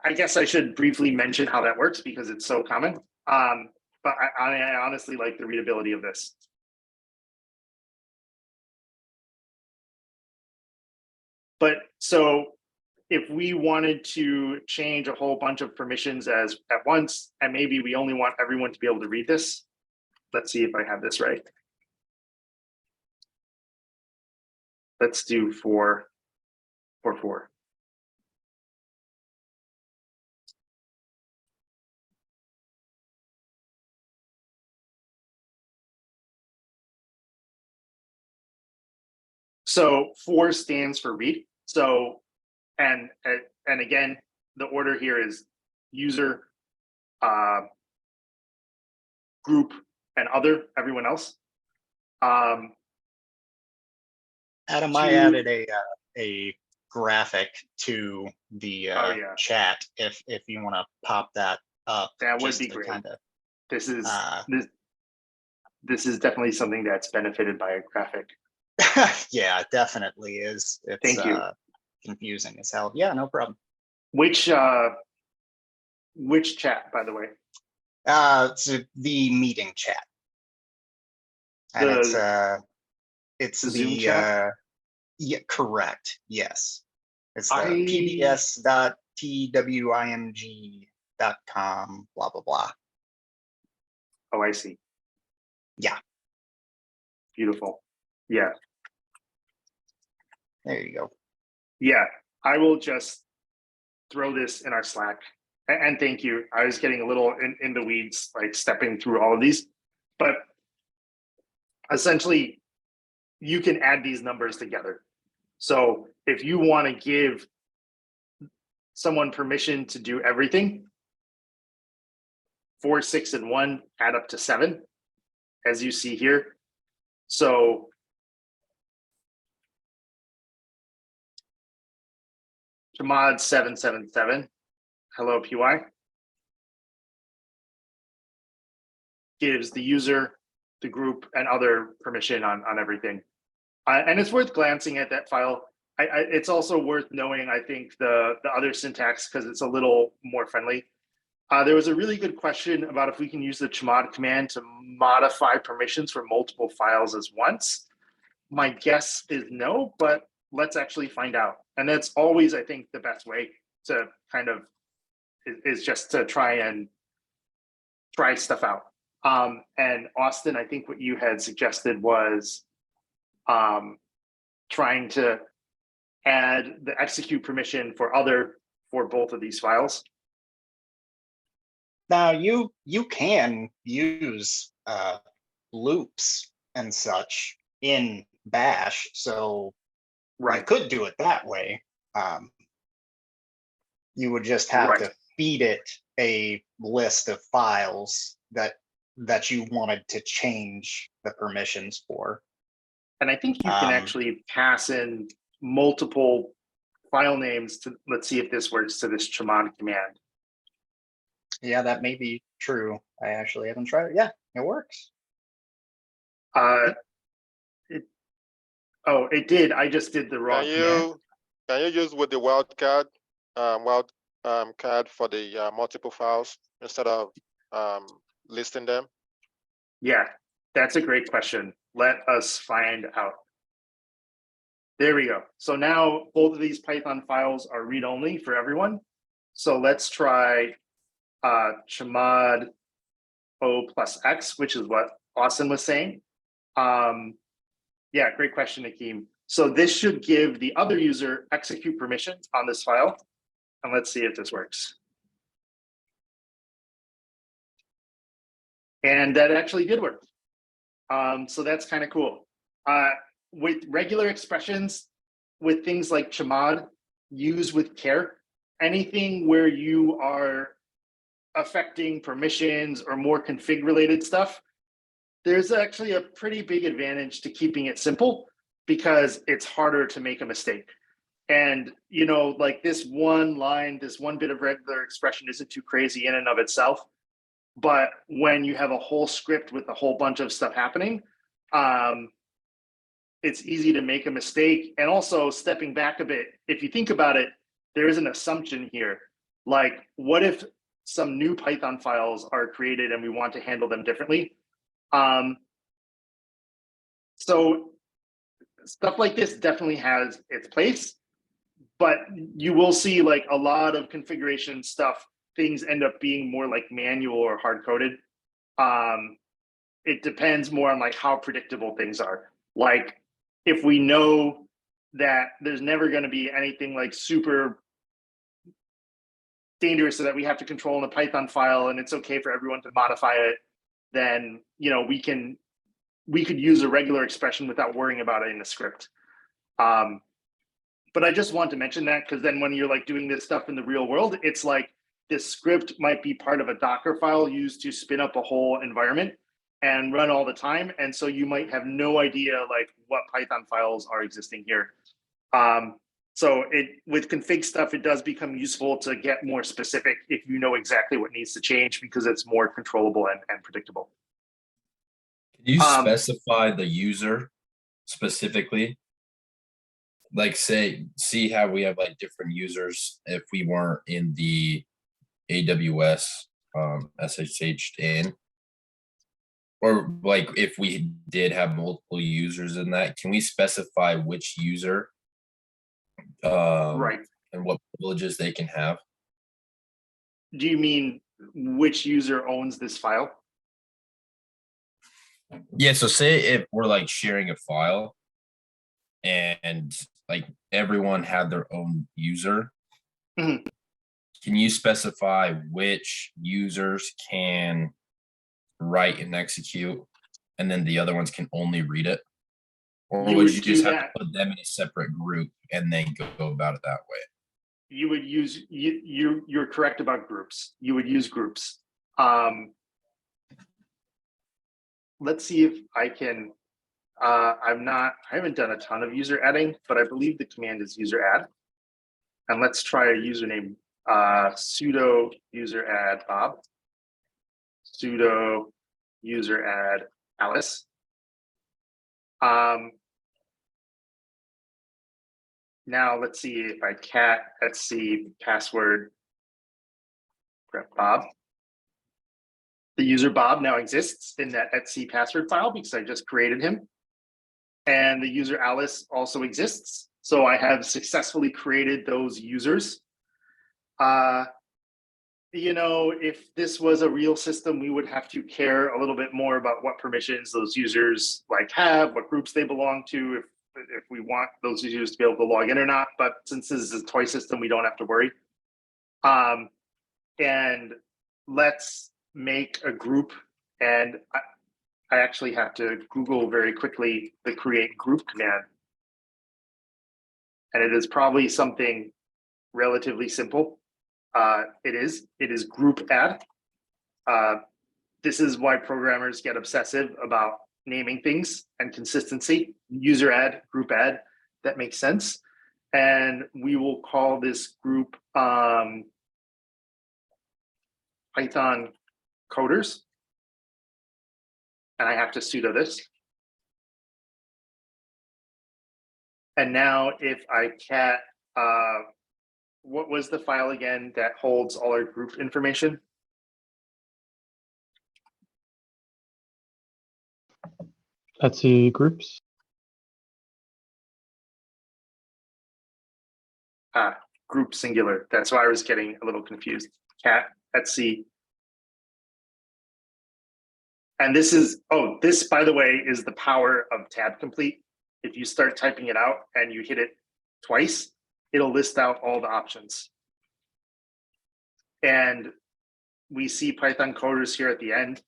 I guess I should briefly mention how that works because it's so common. But I honestly like the readability of this. But so if we wanted to change a whole bunch of permissions at once, and maybe we only want everyone to be able to read this, let's see if I have this right. Let's do 4, 4, 4. So 4 stands for read. So, and again, the order here is user, group, and other, everyone else. Adam, I to- added a graphic to the Oh, yeah. chat if you want to pop that up. That would just be to great. Kinda, This is uh, this is definitely something that's benefited by a graphic. yeah, it definitely is. It's Thank you. Confusing as hell. Yeah, no problem. Which chat, by the way? So the meeting chat. And it's the Zoom the chat? yeah, correct. Yes. It's the I- pbs.twimg.com, blah blah blah. Oh, I see. Yeah. Beautiful. Yeah. There you go. Yeah. I will just throw this in our Slack. And thank you. I was getting a little in the weeds, like stepping through all of these. But essentially, you can add these numbers together. So if you want to give someone permission to do everything, 4, 6, and 1 add up to 7, as you see here. So Chmod 777, hello PY, gives the user, the group, and other permission on everything. And it's worth glancing at that file. It's also worth knowing, I think, the other syntax, because it's a little more friendly. There was a really good question about if we can use the chmod command to modify permissions for multiple files as once. My guess is no, but let's actually find out. And that's always, I think, the best way to kind of is just to try stuff out. And Austin, I think what you had suggested was trying to add the execute permission for both of these files. Now you can use loops and such in Bash, so you could do it that way. You would just have to feed it a list of files that you wanted to change the permissions for. And I think you can actually pass in multiple file names to, let's see if this works, to this chmod command. Yeah, that may be true. I actually haven't tried it. Yeah, it works. It did. I just did the wrong command. Can you use with the card for the multiple files instead of listing them? Yeah, that's a great question. Let us find out. There we go. So now both of these Python files are read-only for everyone. So let's try chmod O plus X, which is what Austin was saying. Yeah, great question, Akeem. So this should give the other user execute permissions on this file. And let's see if this works. And that actually did work. So that's kind of cool. With regular expressions, with things like chmod, use with care. Anything where you are affecting permissions or more config related stuff, there's actually a pretty big advantage to keeping it simple because it's harder to make a mistake. And, you know, like this one line, this one bit of regular expression isn't too crazy in and of itself. But when you have a whole script with a whole bunch of stuff happening, it's easy to make a mistake. And also stepping back a bit, if you think about it, there is an assumption here. Like, what if some new Python files are created and we want to handle them differently? So stuff like this definitely has its place, but you will see like a lot of configuration stuff, things end up being more like manual or hard-coded. It depends more on like how predictable things are. Like if we know that there's never going to be anything like super dangerous so that we have to control in a Python file and it's okay for everyone to modify it, then, you know, we could use a regular expression without worrying about it in the script. But I just want to mention that because then when you're like doing this stuff in the real world, it's like this script might be part of a Docker file used to spin up a whole environment and run all the time. And so you might have no idea like what Python files are existing here. So with config stuff, it does become useful to get more specific if you know exactly what needs to change because it's more controllable and predictable. Can you specify the user specifically? Like see how we have like different users if we weren't in the AWS SSH in, or like if we did have multiple users in that, can we specify which user Right. and what privileges they can have? Do you mean which user owns this file? Yeah, so say if we're like sharing a file and like everyone had their own user, Mhm. can you specify which users can write and execute and then the other ones can only read it? Or You would would you do just have that. to put them in a separate group and then go about it that way? You would use you're correct about groups. You would use groups. Let's see if I can. I haven't done a ton of user adding, but I believe the command is user add. And let's try a username, sudo user add Bob, sudo user add Alice. Now let's see if I cat etc password grep Bob. The user Bob now exists in that etc password file because I just created him. And the user Alice also exists. So I have successfully created those users. You know, if this was a real system, we would have to care a little bit more about what permissions those users like have, what groups they belong to, if we want those users to be able to log in or not. But since this is a toy system, we don't have to worry. And let's make a group. And I actually have to Google very quickly the create group command. And it is probably something relatively simple. It is group add. This is why programmers get obsessive about naming things and consistency. User add, group add, that makes sense. And we will call this group Python coders. And I have to sudo this. And now if I cat, what was the file again that holds all our group information? Etsy groups. Group singular. That's why I was getting a little confused. Cat Etsy. And this is, oh, this, by the way, is the power of tab complete. If you start typing it out and you hit it twice, it'll list out all the options. And we see Python coders here at the end,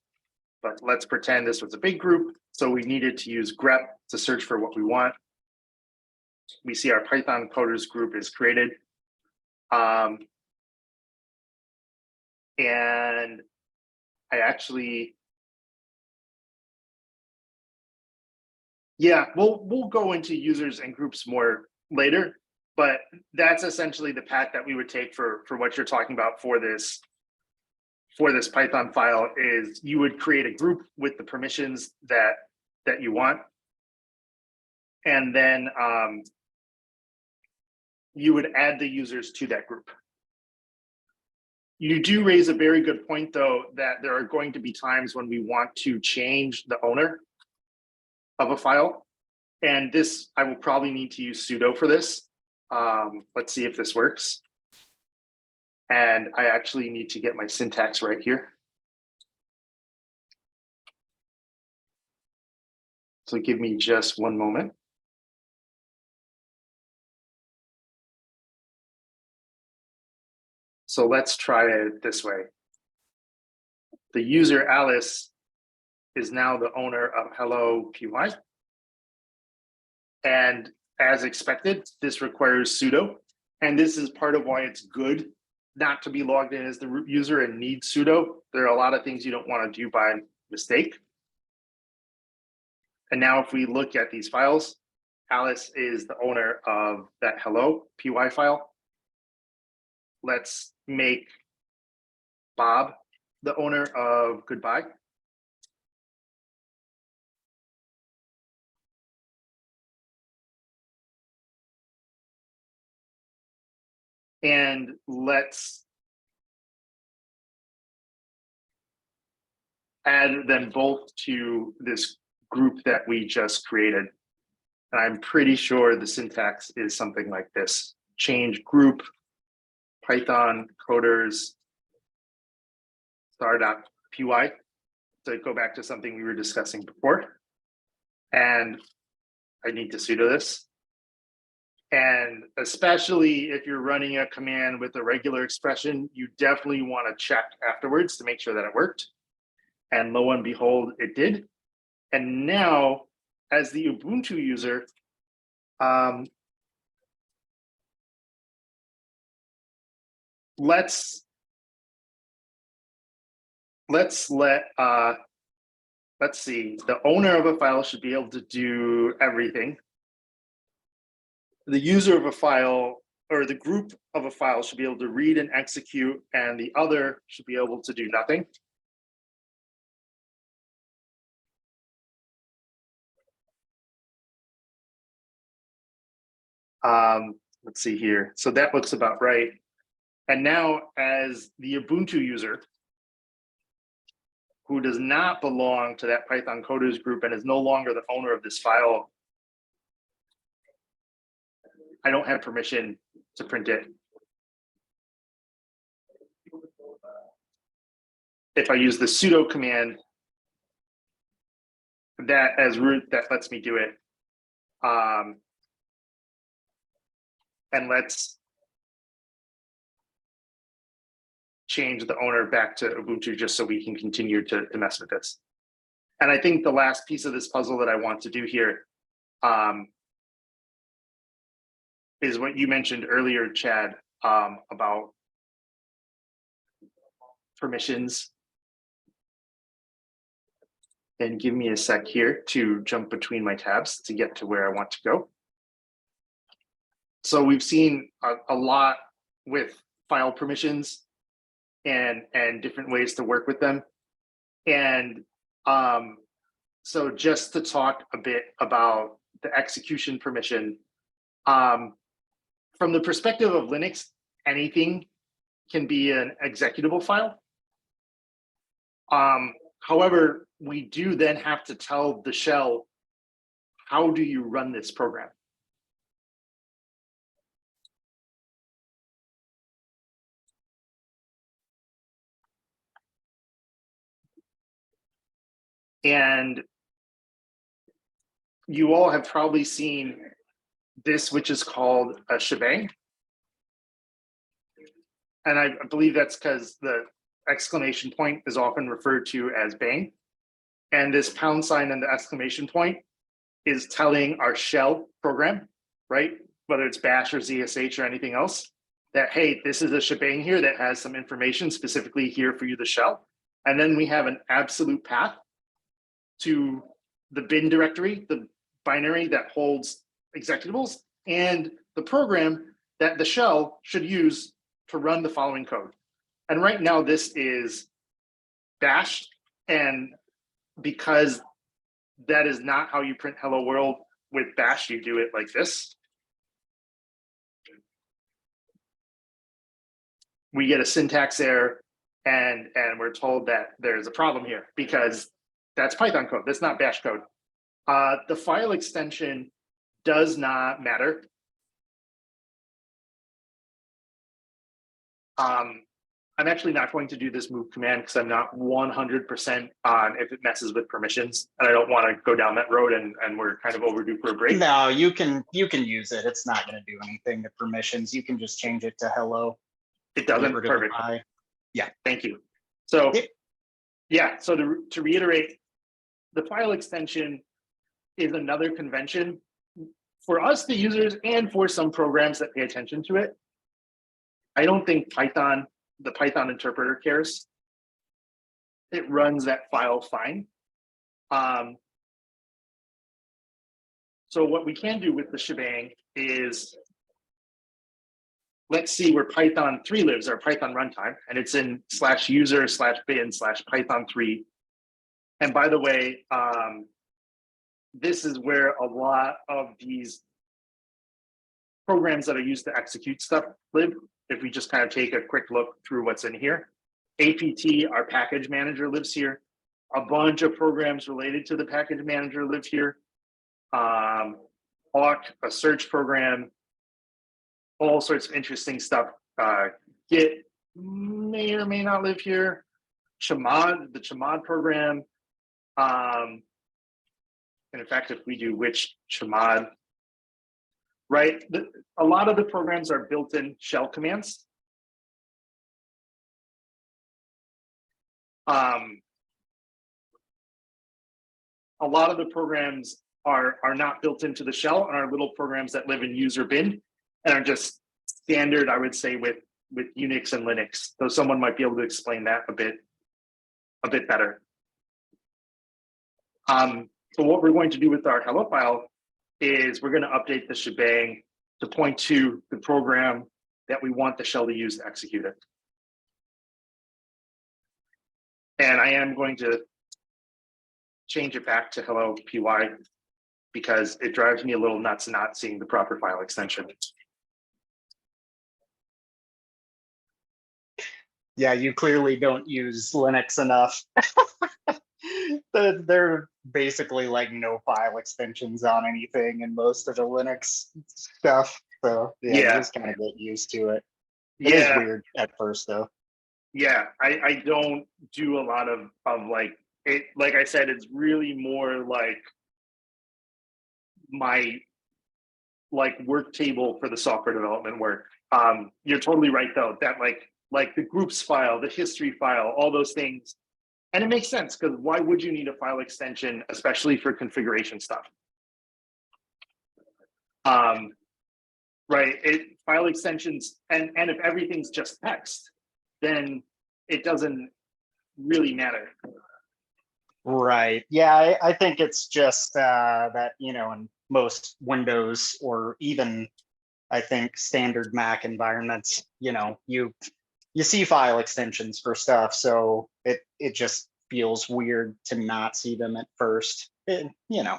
but let's pretend this was a big group. So we needed to use grep to search for what we want. We see our Python coders group is created. And I actually, yeah, we'll go into users and groups more later, but that's essentially the path that we would take for what you're talking about for this Python file. Is you would create a group with the permissions that you want, and then you would add the users to that group. You do raise a very good point, though, that there are going to be times when we want to change the owner of a file. And this, I will probably need to use sudo for this. Let's see if this works. And I actually need to get my syntax right here. So give me just one moment. So let's try it this way. The user Alice is now the owner of hello py. And as expected, this requires sudo. And this is part of why it's good not to be logged in as the root user and need sudo. There are a lot of things you don't want to do by mistake. And now if we look at these files, Alice is the owner of that hello py file. Let's make Bob the owner of goodbye. And let's add them both to this group that we just created. And I'm pretty sure the syntax is something like this: change group, Python coders, star.py, to go back to something we were discussing before. And I need to sudo this. And especially if you're running a command with a regular expression, you definitely want to check afterwards to make sure that it worked. And lo and behold, it did. And now, as the Ubuntu user, let's see, the owner of a file should be able to do everything. The user of a file, or the group of a file, should be able to read and execute, and the other should be able to do nothing. Let's see here. So that looks about right. And now, as the Ubuntu user, who does not belong to that Python coders group and is no longer the owner of this file, I don't have permission to print it. If I use the sudo command, that as root, that lets me do it. And let's change the owner back to Ubuntu just so we can continue to mess with this. And I think the last piece of this puzzle that I want to do here is what you mentioned earlier, Chad, about permissions. And give me a sec here to jump between my tabs to get to where I want to go. So we've seen a lot with file permissions and different ways to work with them. And so just to talk a bit about the execution permission, from the perspective of Linux, anything can be an executable file. However, we do then have to tell the shell, how do you run this program? And you all have probably seen this, which is called a shebang. And I believe that's because the exclamation point is often referred to as bang. And this pound sign and the exclamation point is telling our shell program, right? Whether it's bash or ZSH or anything else, that, hey, this is a shebang here that has some information specifically here for you, the shell. And then we have an absolute path to the bin directory, the binary that holds executables, and the program that the shell should use to run the following code. And right now this is bash, and because that is not how you print hello world with bash, you do it like this. We get a syntax error, and we're told that there's a problem here because that's Python code. That's not bash code. The file extension does not matter. I'm actually not going to do this move command because I'm not 100% on if it messes with permissions, and I don't want to go down that road, and we're kind of overdue for a break. No, you can use it. It's not going to do anything to permissions. You can just change it to hello. It doesn't. Perfect. Yeah, thank you. So yeah, so to reiterate, the file extension is another convention for us, the users, and for some programs that pay attention to it, I don't think Python, the Python interpreter cares. It runs that file fine. So what we can do with the shebang is, let's see where Python 3 lives, our Python runtime, and it's in /user/bin/python3. And by the way, this is where a lot of these programs that are used to execute stuff live. If we just kind of take a quick look through what's in here, APT, our package manager, lives here. A bunch of programs related to the package manager live here. Awk, a search program, all sorts of interesting stuff. Git may or may not live here. Chmod, the Chmod program. And in fact, if we do which Chmod, right? A lot of the programs are built-in shell commands. A lot of the programs are not built into the shell and are little programs that live in user bin and are just standard, I would say, with Unix and Linux. So someone might be able to explain that a bit better. So what we're going to do with our hello file is we're going to update the shebang to point to the program that we want the shell to use to execute it. And I am going to change it back to hello py because it drives me a little nuts not seeing the proper file extension. Yeah, you clearly don't use Linux enough. There are basically like no file extensions on anything in most of the Linux stuff. So yeah, you just kind of get used to it. It is weird at first though. Yeah, I don't do a lot of like it. Like I said, it's really more like my work table for the software development work. You're totally right though, that like the groups file, the history file, all those things. And it makes sense because why would you need a file extension, especially for configuration stuff? Right, file extensions, and if everything's just text, then it doesn't really matter. Right. Yeah, I think it's just that, you know, in most Windows or even I think standard Mac environments, you know, you see file extensions for stuff, so it just feels weird to not see them at first. You know.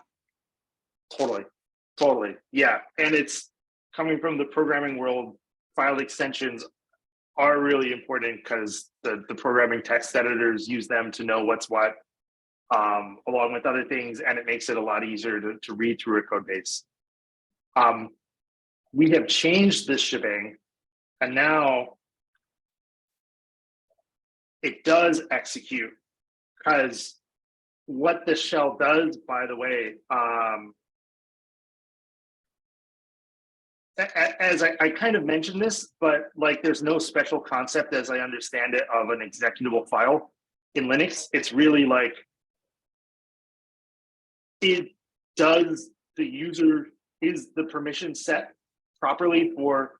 Totally. Yeah, and it's coming from the programming world. File extensions are really important because the programming text editors use them to know what's what, along with other things, and it makes it a lot easier to read through a code base. We have changed this shebang, and now it does execute, because what the shell does, by the way, as I kind of mentioned this, but like there's no special concept as I understand it of an executable file in Linux. It's really like it does the user, is the permission set properly for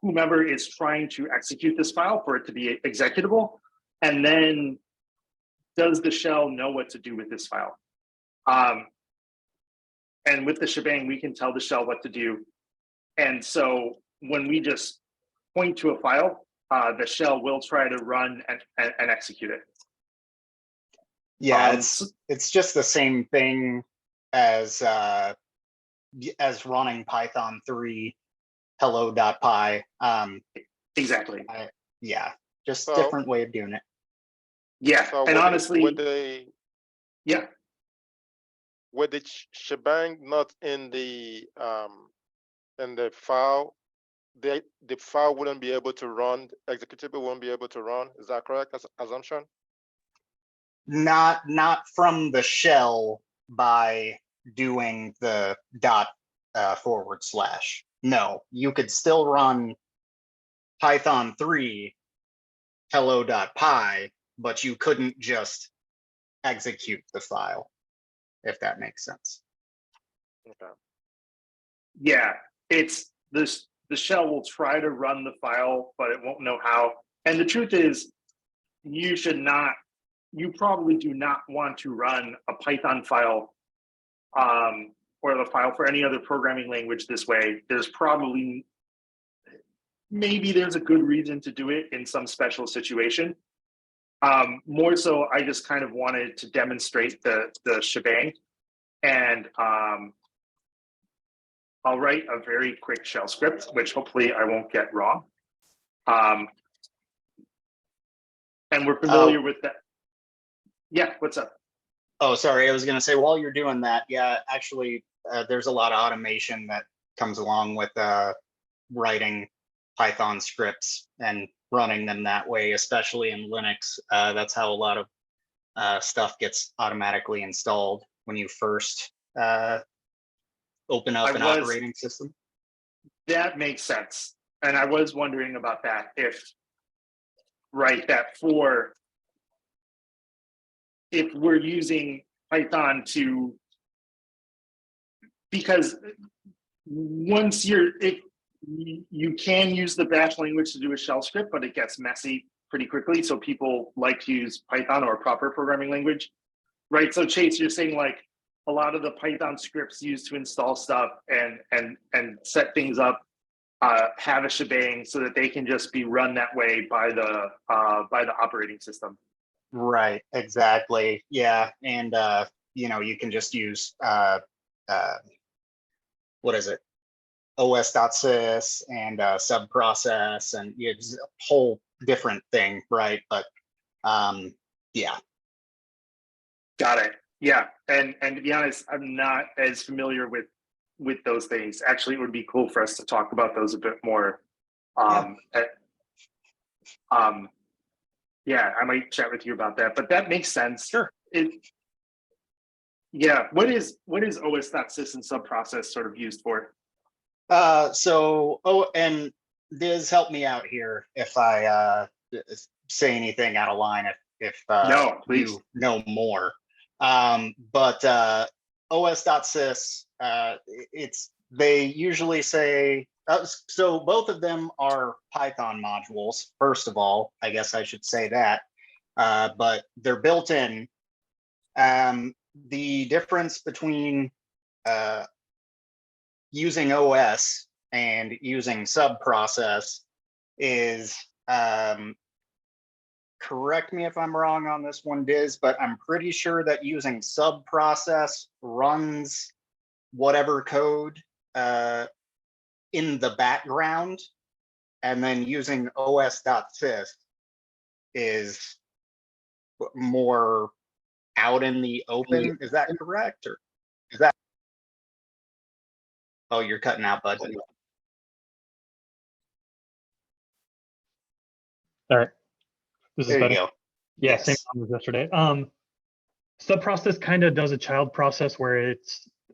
whomever is trying to execute this file for it to be executable, and then does the shell know what to do with this file? And with the shebang, we can tell the shell what to do. And so when we just point to a file, the shell will try to run and execute it. Yeah, it's just the same thing as running Python 3 hello.py. Exactly. Yeah, just So- different way of doing it. Yeah, So and honestly, with the shebang not in the file, the file wouldn't be able to run, executable won't be able to run. Is that correct as assumption? Not from the shell by doing the // No, you could still run Python 3 hello.py, but you couldn't just execute the file, if that makes sense. Okay. Yeah, it's this. The shell will try to run the file, but it won't know how. And the truth is, you should not. You probably do not want to run a Python file, or the file for any other programming language this way. There's probably maybe there's a good reason to do it in some special situation. More so, I just kind of wanted to demonstrate the shebang, and I'll write a very quick shell script, which hopefully I won't get wrong. And we're familiar with that. Yeah, what's up? Oh, sorry. I was going to say, while you're doing that, yeah, actually, there's a lot of automation that comes along with writing Python scripts and running them that way, especially in Linux. That's how a lot of stuff gets automatically installed when you first open up an operating system. That makes sense. And I was wondering about that, if we're using Python because once you can use the bash language to do a shell script, but it gets messy pretty quickly. So people like to use Python or a proper programming language, right? So Chase, you're saying like a lot of the Python scripts used to install stuff and set things up have a shebang so that they can just be run that way by the operating system. Right, exactly. Yeah, and you can just use what is it? os.sys and subprocess, and it's a whole different thing, right? But yeah. Got it. Yeah, and to be honest, I'm not as familiar with those things. Actually, it would be cool for us to talk about those a bit more. Yeah, I might chat with you about that, but that makes sense. Sure. Yeah, what is os.sys and subprocess sort of used for? And Diz, help me out here if I say anything out of line, if No, please. you know more. But os.sys, they usually say, so both of them are Python modules. First of all, I guess I should say that, but they're built in. The difference between using OS and using subprocess is, correct me if I'm wrong on this one, Diz, but I'm pretty sure that using subprocess runs whatever code in the background, and then using os.sys is more out in the open. Is that correct? Or is that? Oh, you're cutting out, bud. All right. This is There you better. go. Yeah, Yes. same as yesterday. Subprocess kind of does a child process where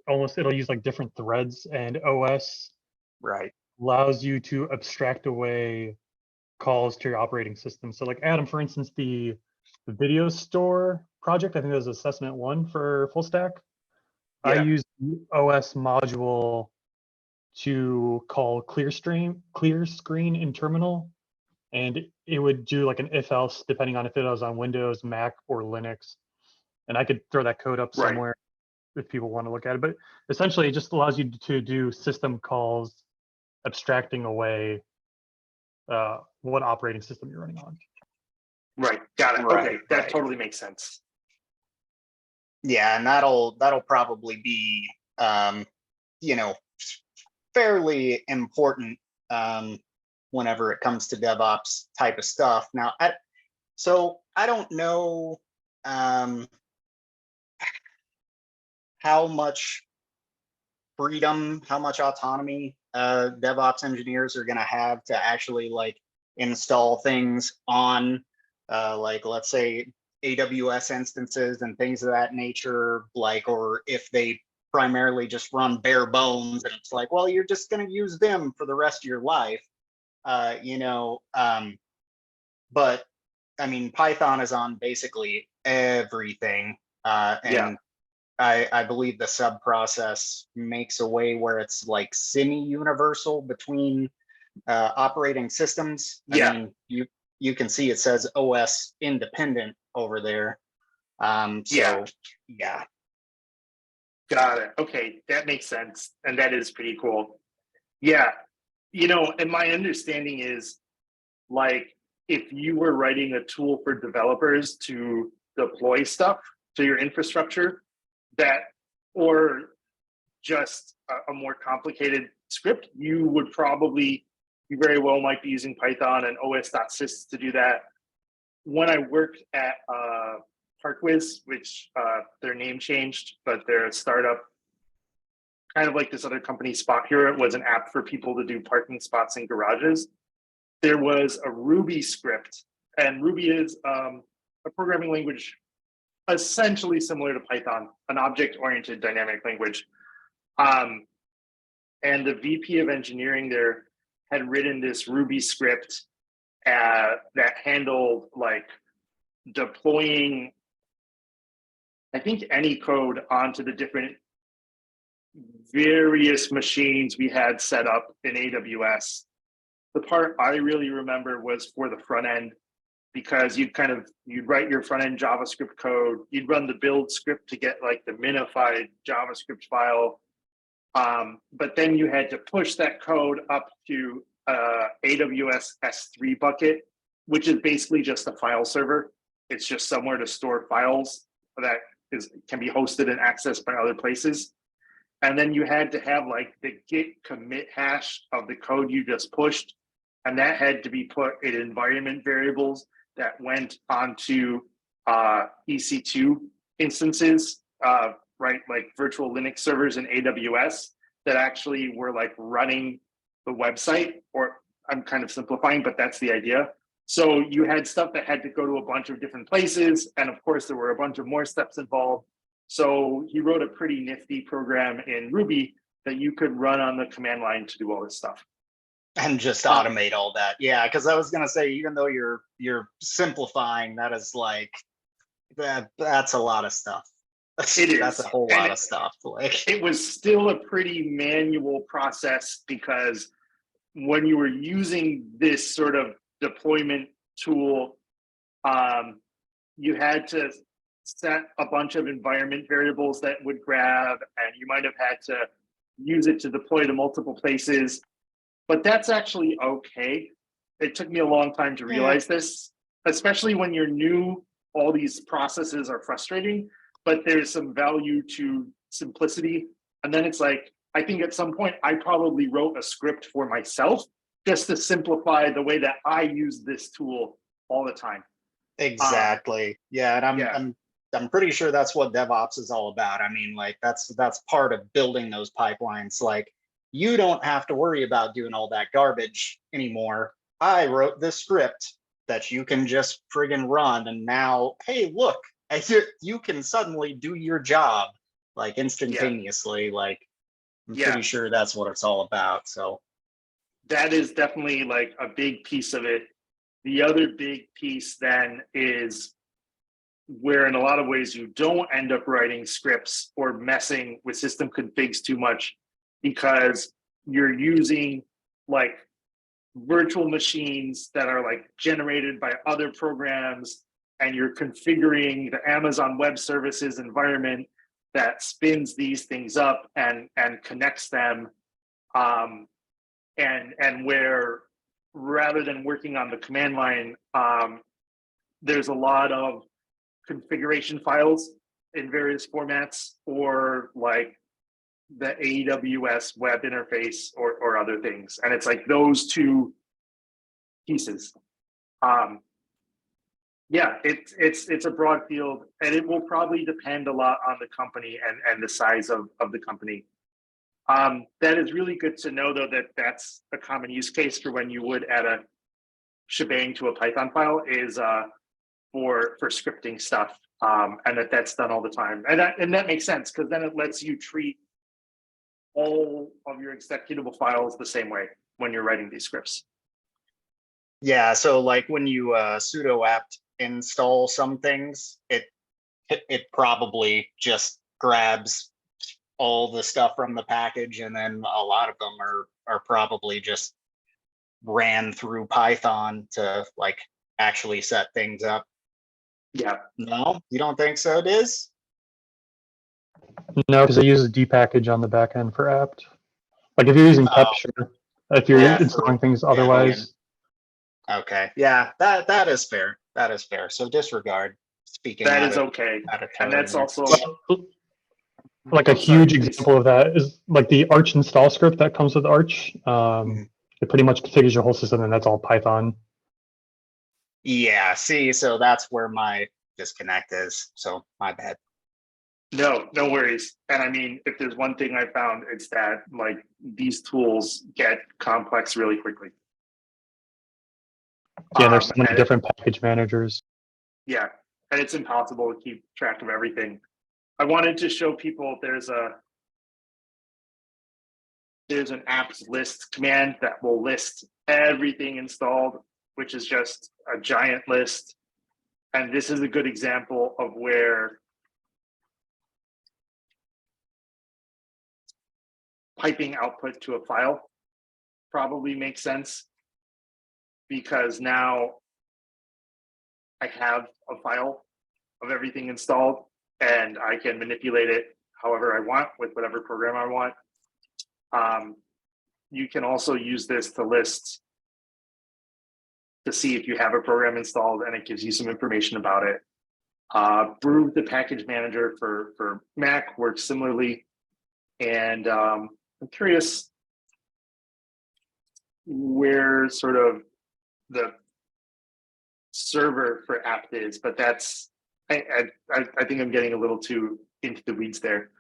it'll use like different threads, and OS Right. allows you to abstract away calls to your operating system. So like Adam, for instance, the video store project, I think that was assessment 1 for full stack. Yeah. I use the OS module to call clear screen in terminal, and it would do like an if else depending on if it was on Windows, Mac, or Linux. And I could throw that code up Right. somewhere if people want to look at it. But essentially, it just allows you to do system calls, abstracting away what operating system you're running on. Right. Got it. Right, Okay, that right. totally makes sense. Yeah, and that'll probably be fairly important whenever it comes to DevOps type of stuff. Now, I don't know how much freedom, how much autonomy DevOps engineers are going to have to actually like install things on like, let's say, AWS instances and things of that nature, like, or if they primarily just run bare bones and it's like, well, you're just going to use them for the rest of your life, but I mean, Python is on basically everything, and I believe the sub process makes a way where it's like semi-universal between operating systems. Yeah. I mean, you can see it says OS independent over there. So yeah. Got it. Okay, that makes sense. And that is pretty cool. Yeah. And my understanding is like if you were writing a tool for developers to deploy stuff to your infrastructure, that or just a more complicated script, you would probably, you very well might be using Python and os.sys to do that. When I worked at Parkwiz, which their name changed, but they're a startup, kind of like this other company, Spot Hero. It was an app for people to do parking spots in garages. There was a Ruby script, and Ruby is a programming language essentially similar to Python, an object-oriented dynamic language. And the VP of engineering there had written this Ruby script that handled like deploying, I think, any code onto the different various machines we had set up in AWS. The part I really remember was for the front end, because you'd write your front end JavaScript code, you'd run the build script to get like the minified JavaScript file. But then you had to push that code up to AWS S3 bucket, which is basically just a file server. It's just somewhere to store files that can be hosted and accessed by other places. And then you had to have like the git commit hash of the code you just pushed. And that had to be put in environment variables that went onto EC2 instances, right? Like virtual Linux servers in AWS that actually were like running the website, or I'm kind of simplifying, but that's the idea. So you had stuff that had to go to a bunch of different places. And of course, there were a bunch of more steps involved. So he wrote a pretty nifty program in Ruby that you could run on the command line to do all this stuff. And just automate all that. Yeah, because I was gonna say, even though you're simplifying, that is like that's a lot of stuff. It is. That's a whole lot of stuff. Like it was still a pretty manual process, because when you were using this sort of deployment tool, you had to set a bunch of environment variables that would grab, and you might have had to use it to deploy to multiple places. But that's actually okay. It took me a long time to realize this, especially when you're new. All these processes are frustrating, but there's some value to simplicity. And then it's like, I think at some point I probably wrote a script for myself just to simplify the way that I use this tool all the time. exactly. Yeah, and I'm pretty sure that's what DevOps is all about. I mean, like that's part of building those pipelines. Like, you don't have to worry about doing all that garbage anymore. I wrote this script that you can just friggin' run, and now, hey, look, you can suddenly do your job like instantaneously. Like, I'm pretty sure that's what it's all about. So that is definitely like a big piece of it. The other big piece then is where in a lot of ways you don't end up writing scripts or messing with system configs too much, because you're using like virtual machines that are like generated by other programs, and you're configuring the Amazon Web Services environment that spins these things up and connects them. And where rather than working on the command line, there's a lot of configuration files in various formats, or like the AWS web interface or other things. And it's like those two pieces. It's a broad field, and it will probably depend a lot on the company and the size of the company. That is really good to know, though, that that's a common use case for when you would add a shebang to a Python file is for scripting stuff, and that's done all the time. And that makes sense, because then it lets you treat all of your executable files the same way when you're writing these scripts. yeah, so like when you sudo apt install some things, it probably just grabs all the stuff from the package, and then a lot of them are probably just ran through Python to like actually set things up. Yeah, No, you don't think so, Diz? No, because I use a D package on the back end for apt. Like if you're using pep, Oh, sure. If you're yeah, installing things yeah, otherwise, okay, yeah, that is fair. That is fair. So disregard. Speaking that out is of okay. out of And turn that's there. also, well, like a oh, sorry, huge please. example of that is like the Arch install script that comes with Arch. Mhm. It pretty much configures your whole system, and that's all Python. Yeah, see, so that's where my disconnect is. So my bad. No, no worries. And I mean, if there's one thing I found, it's that like these tools get complex really quickly. Yeah, there's so many And different package managers. yeah, and it's impossible to keep track of everything. I wanted to show people there's an apps list command that will list everything installed, which is just a giant list. And this is a good example of where piping output to a file probably makes sense, because now I have a file of everything installed and I can manipulate it however I want with whatever program I want. You can also use this to list to see if you have a program installed, and it gives you some information about it. Brew, the package manager for Mac, works similarly. And I'm curious where sort of the server for apt is, but that's, I think I'm getting a little too into the weeds there.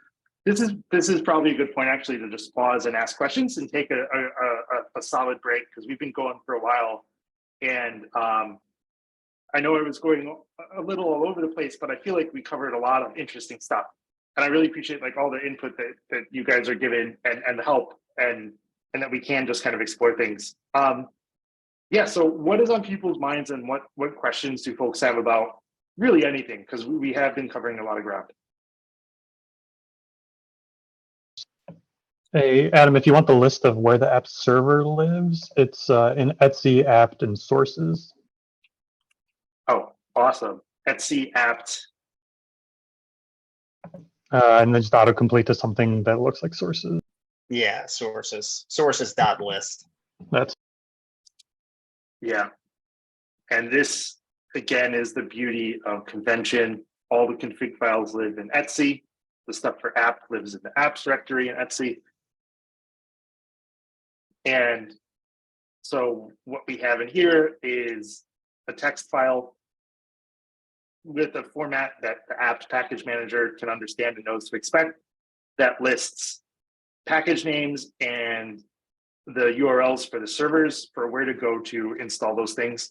This is probably a good point actually to just pause and ask questions and take a solid break, because we've been going for a while. And I know I was going a little all over the place, but I feel like we covered a lot of interesting stuff. And I really appreciate like all the input that you guys are giving, and the help, and that we can just kind of explore things. Yeah, so what is on people's minds, and what questions do folks have about really anything? Because we have been covering a lot of ground. Hey, Adam, if you want the list of where the app server lives, it's in Etsy, apt, and sources. Oh, awesome. Etsy apt. And then just autocomplete to something that looks like sources. Yeah, sources.list. That's Yeah. And this, again, is the beauty of convention. All the config files live in Etsy. The stuff for app lives in the apps directory in Etsy. And so what we have in here is a text file with a format that the apt package manager can understand and knows to expect, that lists package names and the URLs for the servers for where to go to install those things.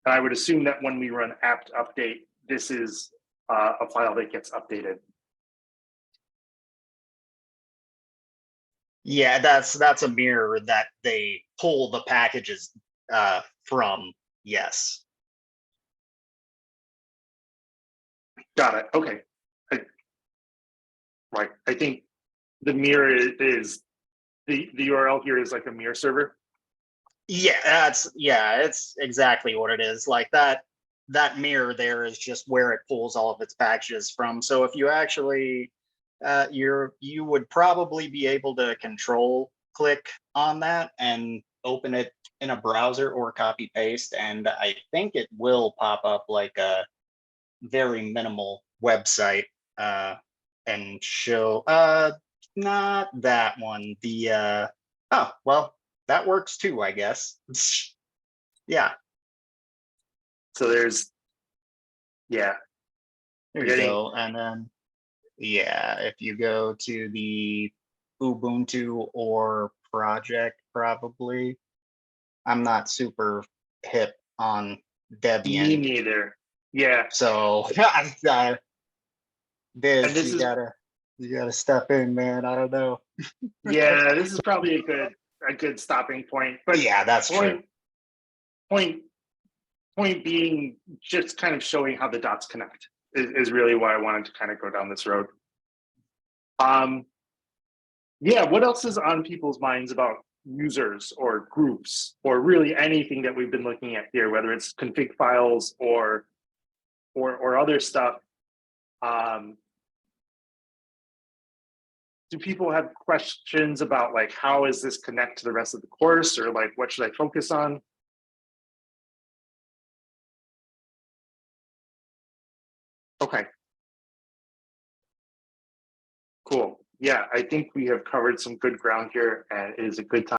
And I would assume that when we run apt update, this is a file that gets updated. Yeah, that's a mirror that they pull the packages from. Yes. Got it. Okay. Right. I think the mirror is the URL here is like a mirror server. Yeah, it's exactly what it is. Like that mirror there is just where it pulls all of its packages from. So if you actually you would probably be able to control click on that and open it in a browser or copy paste, and I think it will pop up like a very minimal website and show not that one, the oh well, that works too, I guess. Yeah, So there's, yeah. there you go. And then yeah, if you go to the Ubuntu or project, probably. I'm not super hip on Me Debian, neither. Yeah. so Biz, And this you is, gotta step in, man. I don't know. yeah, this is probably a good stopping point. But Yeah, that's true. Point being, just kind of showing how the dots connect is really why I wanted to kind of go down this road. Yeah, what else is on people's minds about users or groups or really anything that we've been looking at here, whether it's config files or other stuff? Do people have questions about like how does this connect to the rest of the course, or like what should I focus on? Okay. Cool. Yeah, I think we have covered some good ground here, and it is a good time